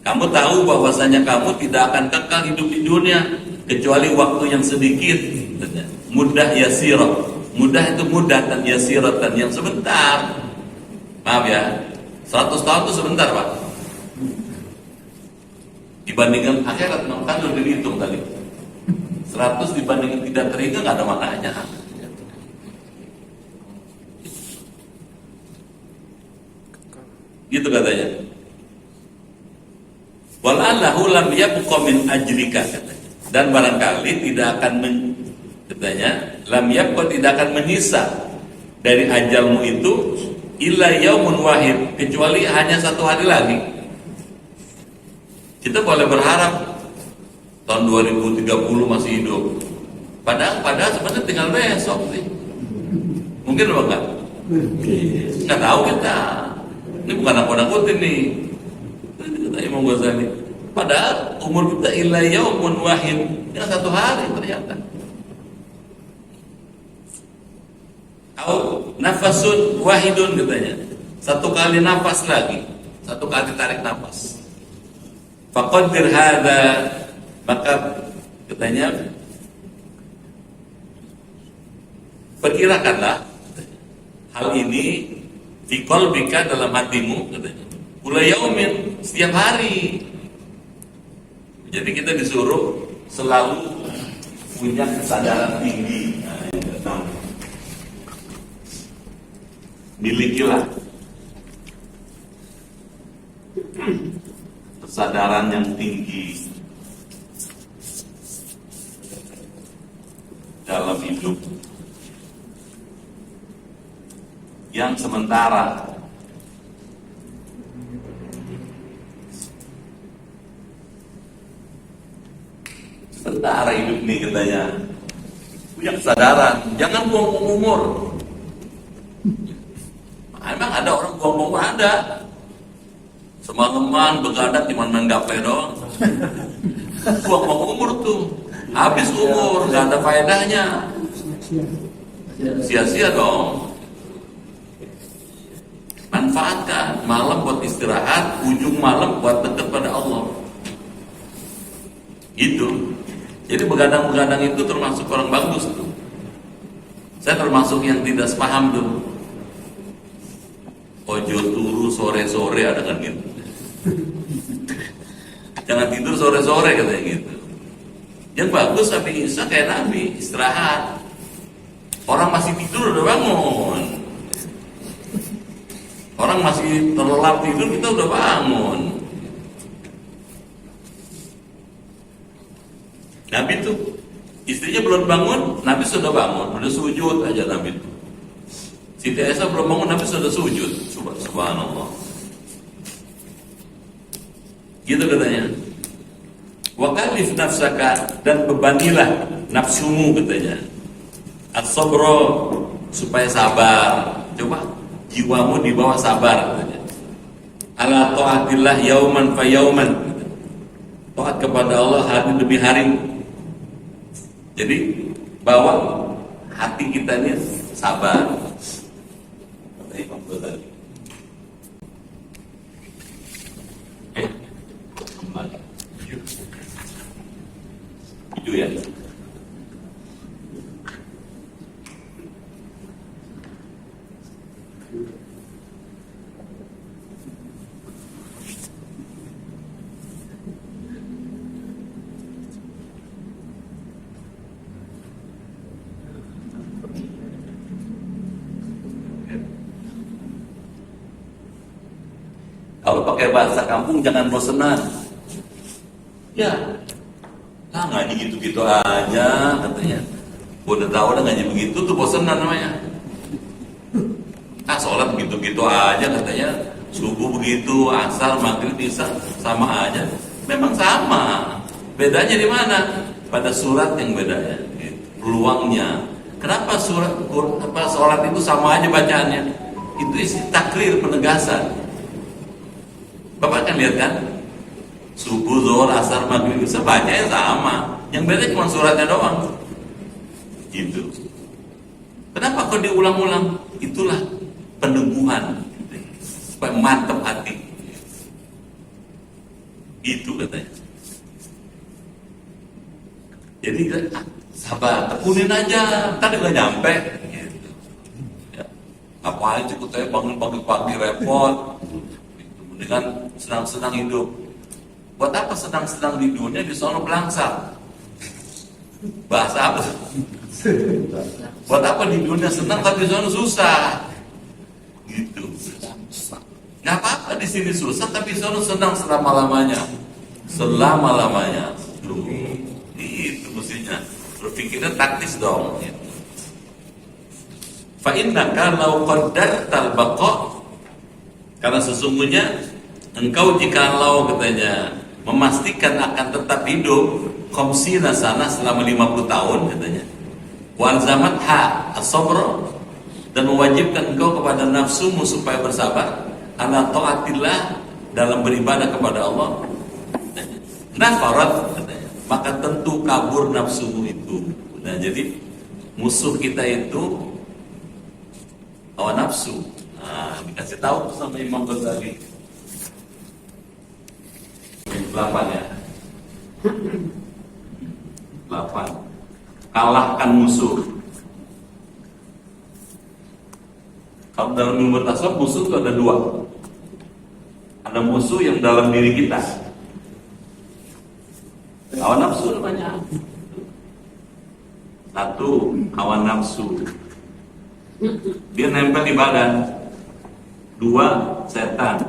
Kamu tahu bahwasanya kamu tidak akan kekal hidup di dunia kecuali waktu yang sedikit, katanya. Mudah yasirah. Mudah itu mudah dan yasiratan yang sebentar. Maaf ya, 100 tahun itu sebentar Pak. Dibandingkan akhirat, kan udah dihitung tadi. 100 dibandingkan tidak terhingga nggak ada maknanya. Gitu katanya. Wal'allahu lam yabqa min ajrika, katanya. Dan barangkali tidak akan katanya, lam yabqa, tidak akan menyisa dari ajalmu itu illa yaumun wahid, kecuali hanya 1 hari lagi. Kita boleh berharap tahun 2030 masih hidup. Padahal sebenarnya tinggal besok sih. Mungkin apa enggak? Nggak tahu kita. Ini bukan nakut-nakutin nih. Kata Imam Ghazali. Padahal umur kita illa yaumun wahid, tinggal 1 hari ternyata. Au nafasun wahidun, katanya. 1 kali nafas lagi, 1 kali tarik nafas. Faqaddir hadza, maka katanya perkirakanlah hal ini Fi qalbika, dalam hatimu katanya. Kula yaumin, setiap hari. Jadi kita disuruh selalu punya kesadaran tinggi. Nah, milikilah kesadaran yang tinggi dalam hidup yang sementara. Sementara hidup ini katanya, punya kesadaran, jangan buang umur. Emang ada orang buang umur? Ada. Semalaman begadang cuma main gaple doang. Buang umur tuh, habis umur, gak ada faedahnya, sia-sia dong. Manfaatkan malam buat istirahat, ujung malam buat dekat pada Allah. Gitu. Jadi begadang-begadang itu termasuk orang bagus tuh. Saya termasuk yang tidak sepaham tuh. Ojo turu sore-sore, ada kan gitu. Jangan tidur sore-sore katanya gitu. Yang bagus sampai Isya kayak Nabi, istirahat. Orang masih tidur udah bangun. Orang masih terlelap tidur, kita udah bangun. Nabi tuh istrinya belum bangun, Nabi sudah bangun, udah sujud aja Nabi tuh. Siti Aisyah belum bangun, Nabi sudah sujud. Subhanallah. Gitu katanya. Wa kallif nafsaka, dan bebanilah nafsumu katanya. As-sabra, supaya sabar. Coba jiwamu dibawa sabar katanya. Ala ta'atillah yauman fa yauman. Taat kepada Allah hari demi hari. Jadi bawa hati kita ini sabar. Kata Imam Ghazali. Kembali. Itu ya. Kalau pakai bahasa kampung jangan bosenan. Ya, ngaji gitu-gitu aja katanya. Udah tahu udah ngaji begitu tuh bosenan namanya. Sholat gitu-gitu aja katanya. Subuh begitu, asar, maghrib, isya sama aja. Memang sama. Bedanya di mana? Pada surat yang bedanya, peluangnya. Kenapa sholat itu sama aja bacaannya? Itu isi takrir, penegasan. Bapak kan lihat kan, subuh, zuhur, asar, maghrib, isya bacanya sama. Yang beda cuma suratnya doang. Gitu. Kenapa kok diulang-ulang? Itulah peneguhan supaya mantap hati. Itu katanya. Jadi sabar, tekunin aja, ntar juga nyampe. Gitu. Ya. Ngapain cukup saya bangun pagi-pagi repot. Dengan senang-senang hidup. Buat apa senang-senang di dunia, di sana belangsak? Bahasa apa? Buat apa di dunia senang tapi di sana susah? Gitu. Nggak apa-apa di sini susah tapi di sana senang selama-lamanya. Selama-lamanya. Itu mestinya. Berpikirnya taktis dong. Fa innaka law qaddartal baqa, karena sesungguhnya engkau jikalau katanya memastikan akan tetap hidup khamsina sana selama 50 tahun katanya. Wal zaman ha as-sabr, dan mewajibkan engkau kepada nafsumu supaya bersabar ala taatillah, dalam beribadah kepada Allah. Nafarat katanya, maka tentu kabur nafsumu itu. Nah, jadi musuh kita itu hawa nafsu. Nah, dikasih tahu tuh sama Imam Ghazali. 8 ya. 8. Kalahkan musuh. Kalau dalam ilmu tasawuf musuh itu ada dua. Ada musuh yang dalam diri kita. Hawa nafsu namanya. Satu, hawa nafsu. Dia nempel di badan. Dua, setan.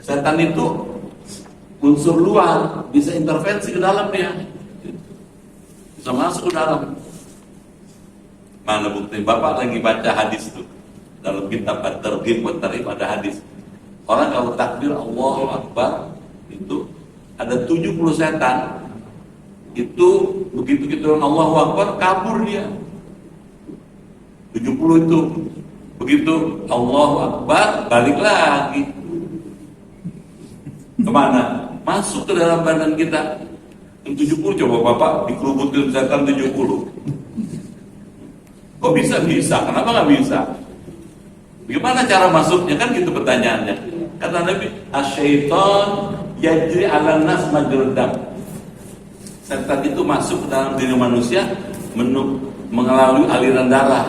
Setan itu unsur luar, bisa intervensi ke dalam dia. Bisa masuk ke dalam. Mana bukti? Bapak lagi baca hadis itu dalam kitab At-Targhib wa Tarhib ada hadis. Orang kalau takbir Allahu Akbar itu ada 70 setan. Itu begitu kita Allahu Akbar kabur dia. 70 itu. Begitu Allahu Akbar balik lagi. Kemana? Masuk ke dalam badan kita. Yang 70 coba Bapak dikerubutin setan 70. Kok bisa? Bisa. Kenapa nggak bisa? Gimana cara masuknya? Kan gitu pertanyaannya. Kata Nabi, asyaiton yajri ala nas majrad dam. Setan itu masuk ke dalam diri manusia melalui aliran darah.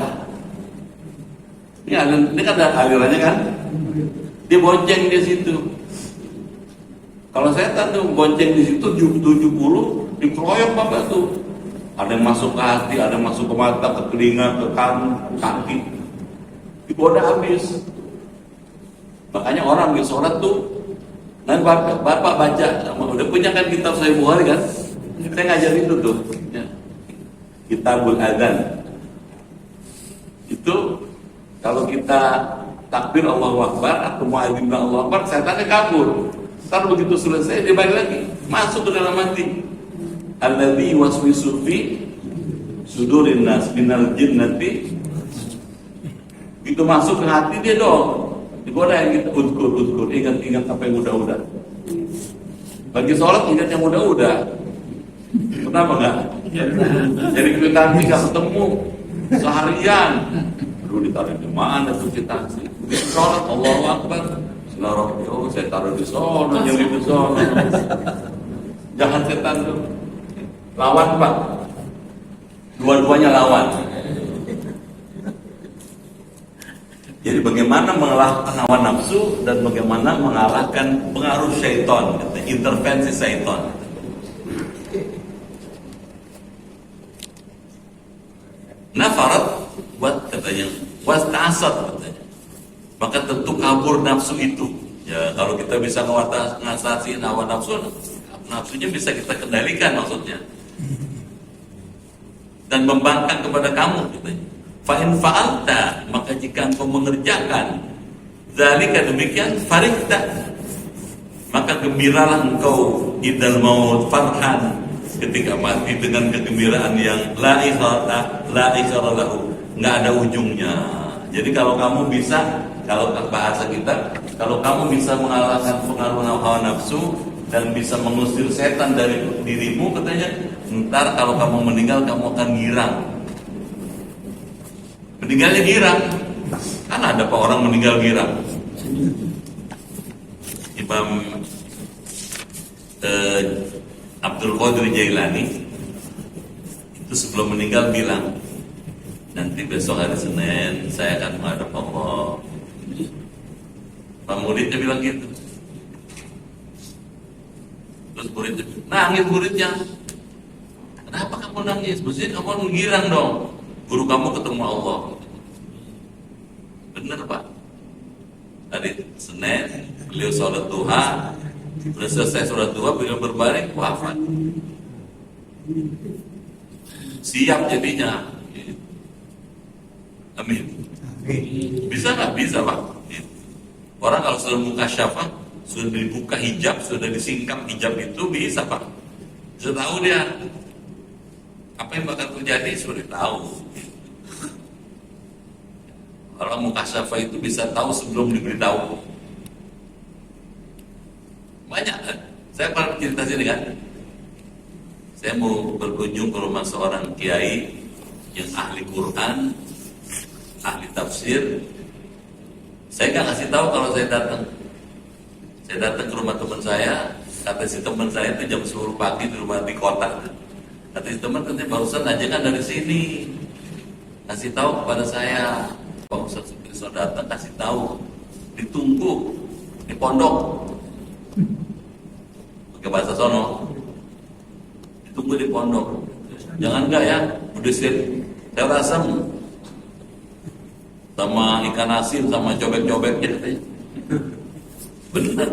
Ini kan ada alirannya kan? Dia bonceng di situ. Kalau setan tuh bonceng di situ 70 dikeroyok Bapak tuh. Ada yang masuk ke hati, ada yang masuk ke mata, ke telinga, ke kaki. Digoda habis. Makanya orang di sholat tuh, nanti bapak baca, udah punya kan kitab Sahih Bukhari kan? Saya ngajar itu tuh, ya. Kitabul Adzan. Itu kalau kita takbir Allahu Akbar atau muadzin Allahu Akbar, setannya kabur. Ntar begitu selesai dia balik lagi, masuk ke dalam hati. Alladzi waswisu fi sudurin nas minal jinnati. Itu masuk ke hati dia dong. Digoda yang kita udkur, ingat apa yang udah. Bagi sholat ingat yang udah. Kenapa enggak? Jadi kwitansi nggak ketemu seharian. Aduh ditaruh di mana tuh kwitansi? Begitu sholat Allahu Akbar. Bismillahirrahmanirrahim. Saya taruh di sono, nyari di sono. Jangan setan tuh. Lawan Pak. Dua-duanya lawan. Jadi bagaimana mengalahkan hawa nafsu dan bagaimana mengalahkan pengaruh syaitan, intervensi syaitan. Nafarat buat katanya, wastasat katanya. Maka tentu kabur nafsu itu. Ya kalau kita bisa mengatasi hawa nafsu, nafsunya bisa kita kendalikan maksudnya. Dan membangkang kepada kamu katanya. Fa'in fa'alta, maka jika engkau mengerjakan zalika demikian farihta, maka gembiralah engkau idal maut farhan, ketika mati dengan kegembiraan yang la ikhara lahu, enggak ada ujungnya. Jadi kalau kamu bisa, kalau bahasa kita, kalau kamu bisa mengalahkan pengaruh hawa nafsu dan bisa mengusir setan dari dirimu katanya, ntar kalau kamu meninggal kamu akan girang. Meninggalnya girang. Kan ada pak orang meninggal girang. Imam Abdul Qadir Jailani itu sebelum meninggal bilang, nanti besok hari Senin saya akan menghadap Allah. Pak muridnya bilang gitu. Terus muridnya nangis, muridnya, kenapa kamu nangis? Mestinya kamu girang dong. Guru kamu ketemu Allah. Bener Pak. Tadi Senin beliau sholat duha, sudah selesai sholat duha beliau berbaring wafat. Siap jadinya. Amin. Bisa nggak? Bisa Pak. Orang kalau sudah buka syafah, sudah dibuka hijab, sudah disingkap hijab itu bisa Pak. Sudah tahu dia apa yang bakal terjadi, sudah tahu. Orang mukasyafah itu bisa tahu sebelum diberitahu. Banyak kan? Saya pernah cerita sini kan. Saya mau berkunjung ke rumah seorang kiai yang ahli Quran, ahli tafsir. Saya nggak kasih tahu kalau saya datang. Saya datang ke rumah teman saya. Kata si teman saya itu jam 10 pagi di rumah di kota. Kata si teman katanya barusan aja kan dari sini. Kasih tahu kepada saya. Pak Ustaz besok datang kasih tahu, ditunggu di pondok. Pakai bahasa sono, ditunggu di pondok. Jangan enggak ya, udesir sayur asam sama ikan asin sama cobek-cobeknya katanya. Benar.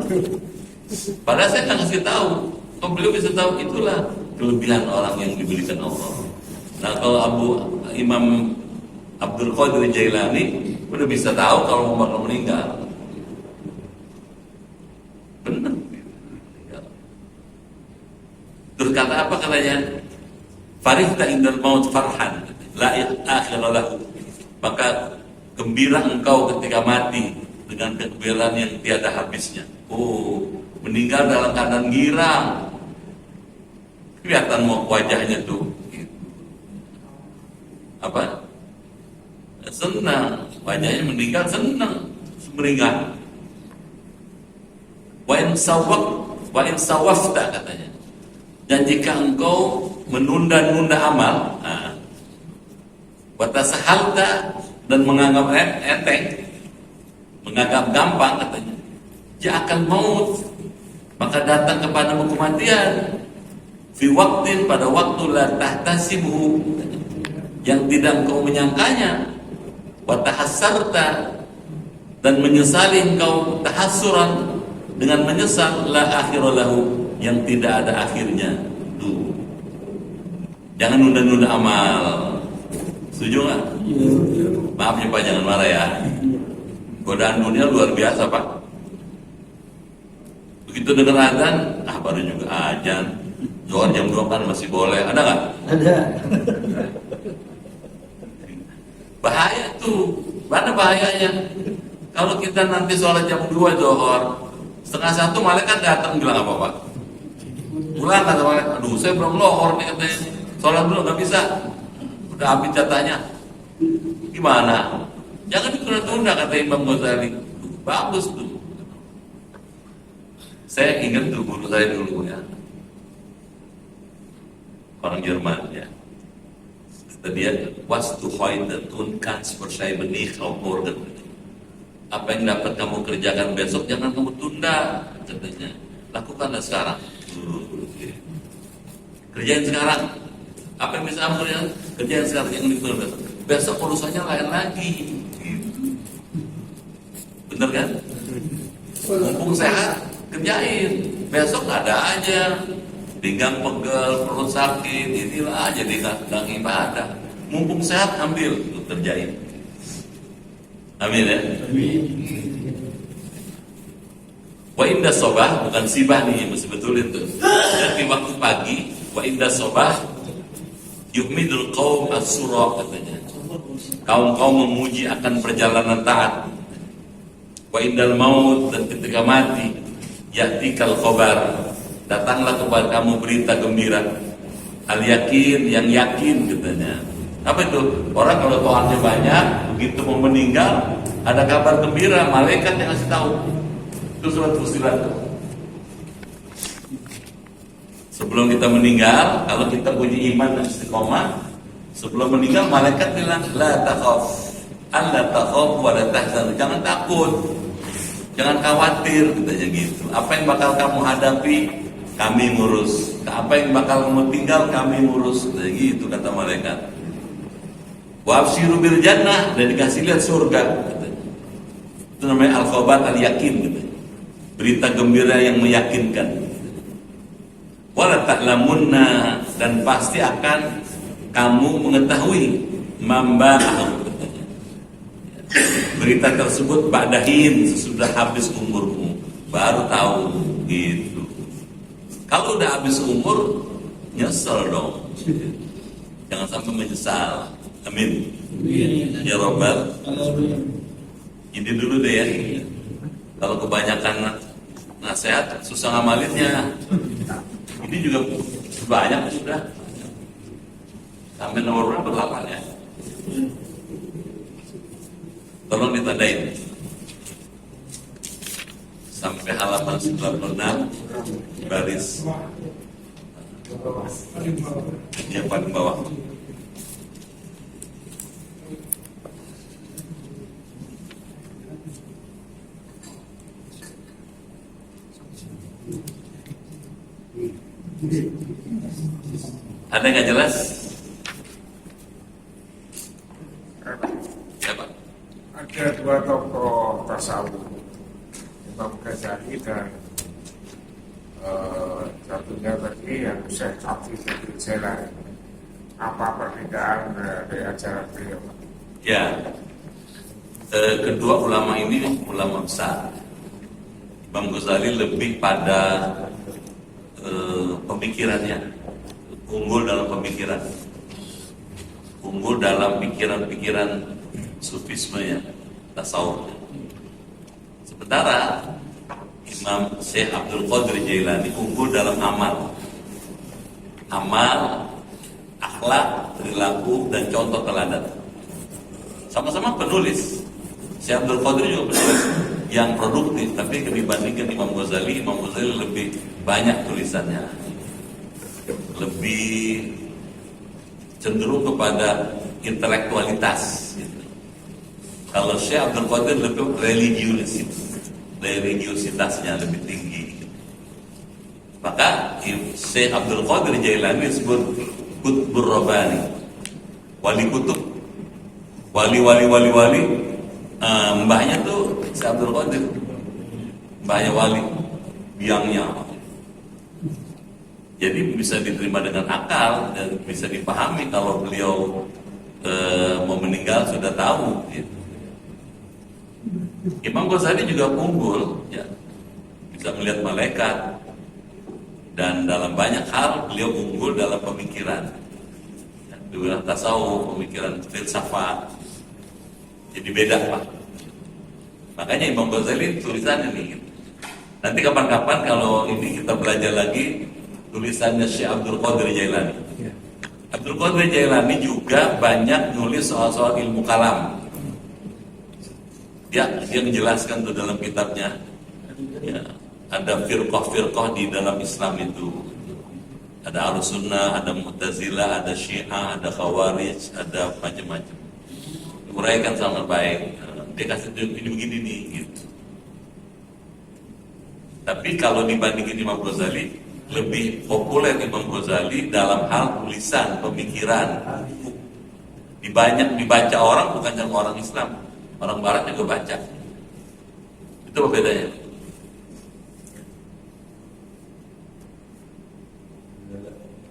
Padahal saya nggak kasih tahu. Kalau beliau bisa tahu, itulah kelebihan orang yang diberikan Allah. Nah, kalau Imam Abdul Qadir Jailani udah bisa tahu kalau mau bakal meninggal. Benar. Terus kata apa katanya? Farihta indal maut farhan, la akhira lahu. Maka gembira engkau ketika mati dengan kegembiraan yang tiada habisnya. Oh, meninggal dalam keadaan girang. Kelihatan mau wajahnya tuh. Apa? Senang. Wajahnya meninggal senang. Semeringah. Wa in sawafta katanya. Dan jika engkau menunda-nunda amal, wa tasahalta dan menganggap enteng, menganggap gampang katanya, ja'akal maut, maka datang kepadamu kematian fi waktin, pada waktu la tahtasibuhu, yang tidak engkau menyangkanya, wa tahassarta, dan menyesali engkau, tahassuran, dengan menyesal, la akhira lahu, yang tidak ada akhirnya. Tuh, jangan nunda-nunda amal. Setuju nggak? Maaf ya Pak, jangan marah ya. Godaan dunia luar biasa Pak. Begitu dengar azan, baru juga azan. Zuhur jam 2 kan masih boleh, ada nggak? Ada. Bahaya tuh, mana bahayanya? Kalau kita nanti sholat jam 2 zuhur, 12:30 malaikat datang bilang apa Pak? Pulang kata malaikat, aduh saya belum lohor nih katanya, sholat dulu nggak bisa, udah habis jatahnya. Gimana? Jangan ditunda-tunda kata Imam Ghazali. Bagus tuh. Saya ingat tuh guru saya dulu ya, orang Jerman ya. Kata dia, was to heute und kannst wahrscheinlich nicht auf morgen. Apa yang dapat kamu kerjakan besok jangan kamu tunda, katanya. Lakukanlah sekarang. Kerjain sekarang. Apa yang bisa kamu kerjain sekarang, jangan ditunda. Besok urusannya lain lagi. Bener kan? Mumpung sehat, kerjain. Besok ada aja pinggang pegel, perut sakit, inilah aja di gang ibadah. Mumpung sehat, ambil, untuk kerjain. Amin ya. Wa inda sobah, bukan sibah nih, mesti betulin tuh. Jadi waktu pagi, wa inda sobah yuhmidul qaum as-surah katanya. Kaum-kaum memuji akan perjalanan taat. Wa indal maut, dan ketika mati, yatikal khobar, datanglah kepada kamu berita gembira. Al yakin, yang yakin katanya. Apa itu? Orang kalau to'atnya banyak, begitu mau meninggal, ada kabar gembira, malaikat yang ngasih tahu. Itu surat Fussilat. Sebelum kita meninggal, kalau kita punya iman dan istiqomah, sebelum meninggal malaikat bilang, la takhaf, la takhaf wa la tahzan, jangan takut, jangan khawatir, katanya gitu. Apa yang bakal kamu hadapi, kami ngurus. Apa yang bakal kamu tinggal, kami ngurus, katanya gitu kata malaikat. Wa absyiru bil jannah, dan dikasih lihat surga, katanya. Itu namanya al-khobar al-yakin, katanya. Berita gembira yang meyakinkan. Wala ta'lamunna, dan pasti akan kamu mengetahui mamba'ahu, katanya. Berita tersebut ba'dahin, sesudah habis umurmu, baru tahu gitu. Kalau udah habis umur, nyesel dong. Jangan sampai menyesal. Amin. Ya Rabbal. Ini dulu deh ya. Kalau kebanyakan nasihat susah ngamalinnya. Ini juga banyak sudah. Sampai nomor berapa ya? Tolong ditandain. Sampai halaman 96 baris yang paling bawah. Ada nggak jelas? Siapa? Ada dua tokoh tasawuf, Imam Ghazali dan satunya lagi yang Syekh Hafiz bin Jailani. Apa perbedaan dari ajaran beliau? Ya, kedua ulama ini ulama besar. Imam Ghazali lebih pada pemikirannya, unggul dalam pemikiran, unggul dalam pikiran-pikiran sufismenya, tasawufnya. Sementara Imam Syekh Abdul Qadir Jailani unggul dalam amal, akhlak, perilaku, dan contoh teladan. Sama-sama penulis. Syekh Abdul Qadir juga penulis yang produktif, tapi dibandingkan Imam Ghazali lebih banyak tulisannya, lebih cenderung kepada intelektualitas gitu. Kalau Syekh Abdul Qadir lebih religiusitasnya lebih tinggi. Maka Syekh Abdul Qadir Jailani disebut Qutbur Rabbani, wali kutub, wali. Mbahnya tuh Syekh Abdul Qadir, mbahnya wali, biangnya. Jadi bisa diterima dengan akal dan bisa dipahami kalau beliau mau meninggal sudah tahu. Gitu. Imam Ghazali juga unggul, ya, bisa melihat malaikat, dan dalam banyak hal beliau unggul dalam pemikiran, ya, dalam tasawuf, pemikiran filsafat. Jadi beda Pak. Makanya Imam Ghazali tulisannya nih. Nanti kapan-kapan kalau ini kita belajar lagi tulisannya Syekh Abdul Qadir Jailani. Abdul Qadir Jailani juga banyak nulis soal-soal ilmu kalam. Dia menjelaskan tuh dalam kitabnya. Ya, ada firqah di dalam Islam itu. Ada Ahlussunnah, ada Mu'tazilah, ada Syiah, ada Khawarij, ada macam-macam. Uraikan sangat baik. Dia kasih ini begini nih gitu. Tapi kalau dibandingin Imam Ghazali, lebih populer Imam Ghazali dalam hal tulisan, pemikiran. Dibaca orang, bukan cuma orang Islam, orang Barat juga baca. Itu apa bedanya?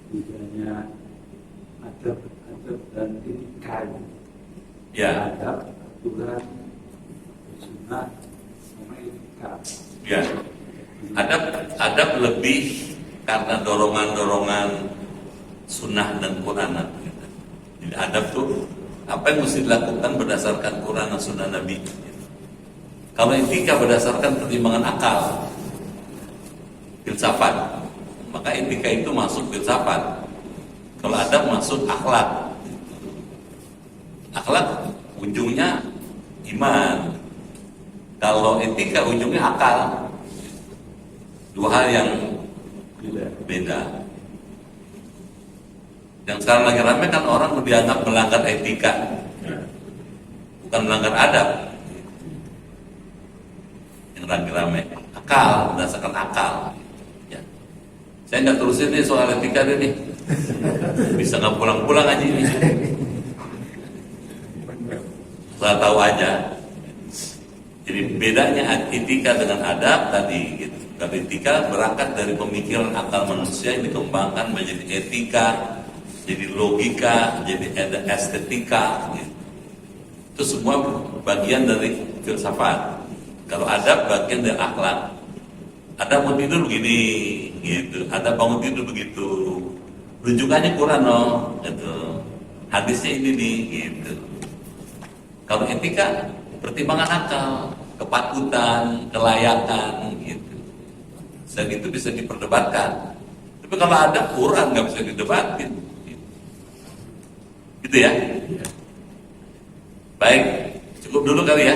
Bedanya adab dan etika. Ya. Adab, aturan, sunnah, sama etika. Ya. Adab lebih karena dorongan-dorongan sunnah dan Quran. Jadi adab tuh apa yang mesti dilakukan berdasarkan Quran dan sunnah Nabi. Kalau etika berdasarkan pertimbangan akal, filsafat, maka etika itu masuk filsafat. Kalau adab masuk akhlak. Akhlak ujungnya iman. Kalau etika ujungnya akal. Dua hal yang beda. Yang sekarang lagi ramai kan orang dianggap melanggar etika, bukan melanggar adab. Yang lagi ramai akal, berdasarkan akal. Ya. Saya nggak terusin nih soal etika nih. Bisa nggak pulang-pulang aja ini. Saya tahu aja. Jadi bedanya etika dengan adab tadi gitu. Kalau etika berangkat dari pemikiran akal manusia yang dikembangkan menjadi etika, jadi logika, jadi ada estetika. Gitu. Itu semua bagian dari filsafat. Kalau adab bagian dari akhlak. Ada mau tidur begini, gitu. Ada bangun tidur begitu. Rujukannya Quran loh, gitu. Hadisnya ini nih, gitu. Kalau etika pertimbangan akal, kepatutan, kelayakan, gitu. Dan itu bisa diperdebatkan. Tapi kalau ada Quran nggak bisa didebatin. Gitu ya. Baik, cukup dulu kali ya.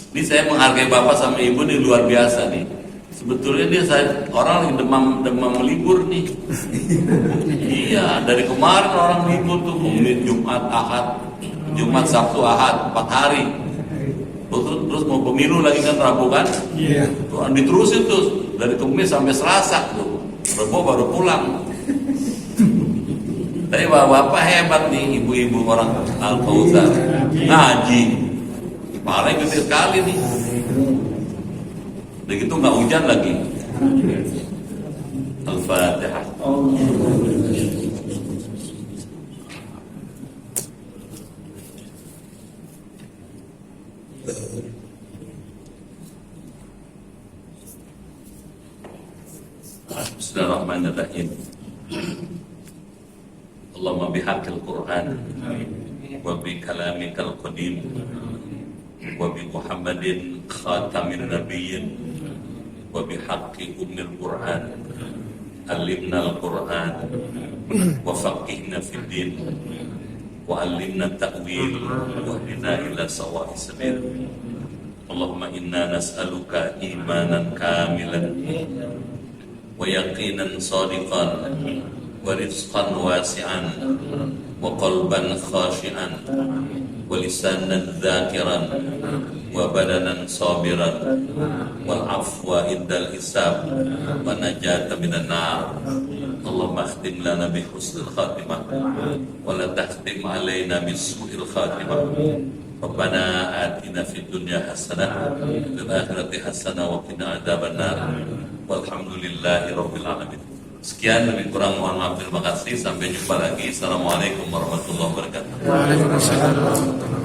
Ini saya menghargai Bapak sama Ibu nih luar biasa nih. Sebetulnya dia orang lagi demam libur nih. Iya, dari kemarin orang libur tuh, Jumat, Ahad, Jumat, Sabtu, Ahad, 4 hari. Terus mau pemilu lagi kan Rabu kan? Iya. Tuh diterusin tuh dari Kamis sampai Selasa tuh. Rabu baru pulang. Tapi bapak hebat nih, ibu-ibu orang Al-Fauzan ngaji, paling gede sekali nih. Begitu nggak hujan lagi. Al-Fatihah. Bismillahirrahmanirrahim. Allahumma bihaqqil Qur'an wa bi kalamikal qadim wa bi Muhammadin khatamin nabiyyin wa bi haqqi ummil Qur'an allimna al-Qur'an wa faqihna fid din wa allimna ta'wil wa hdina ila sawa'is sabil. Allahumma inna nas'aluka imanan kamilan wa yaqinan sadiqan wa rizqan wasi'an wa qalban khashi'an wa lisanan dhakiran wa badanan sabiran wal afwa indal hisab wa najata minan nar. Allahumma akhtim lana bi husnil khatimah wa la takhtim alaina bi su'il khatimah. Rabbana atina fid dunya hasanah wa fil akhirati hasanah wa qina adzabannar. Walhamdulillahi rabbil alamin. Sekian, lebih kurang mohon maaf, terima kasih. Sampai jumpa lagi. Assalamualaikum warahmatullahi wabarakatuh. Waalaikumsalam.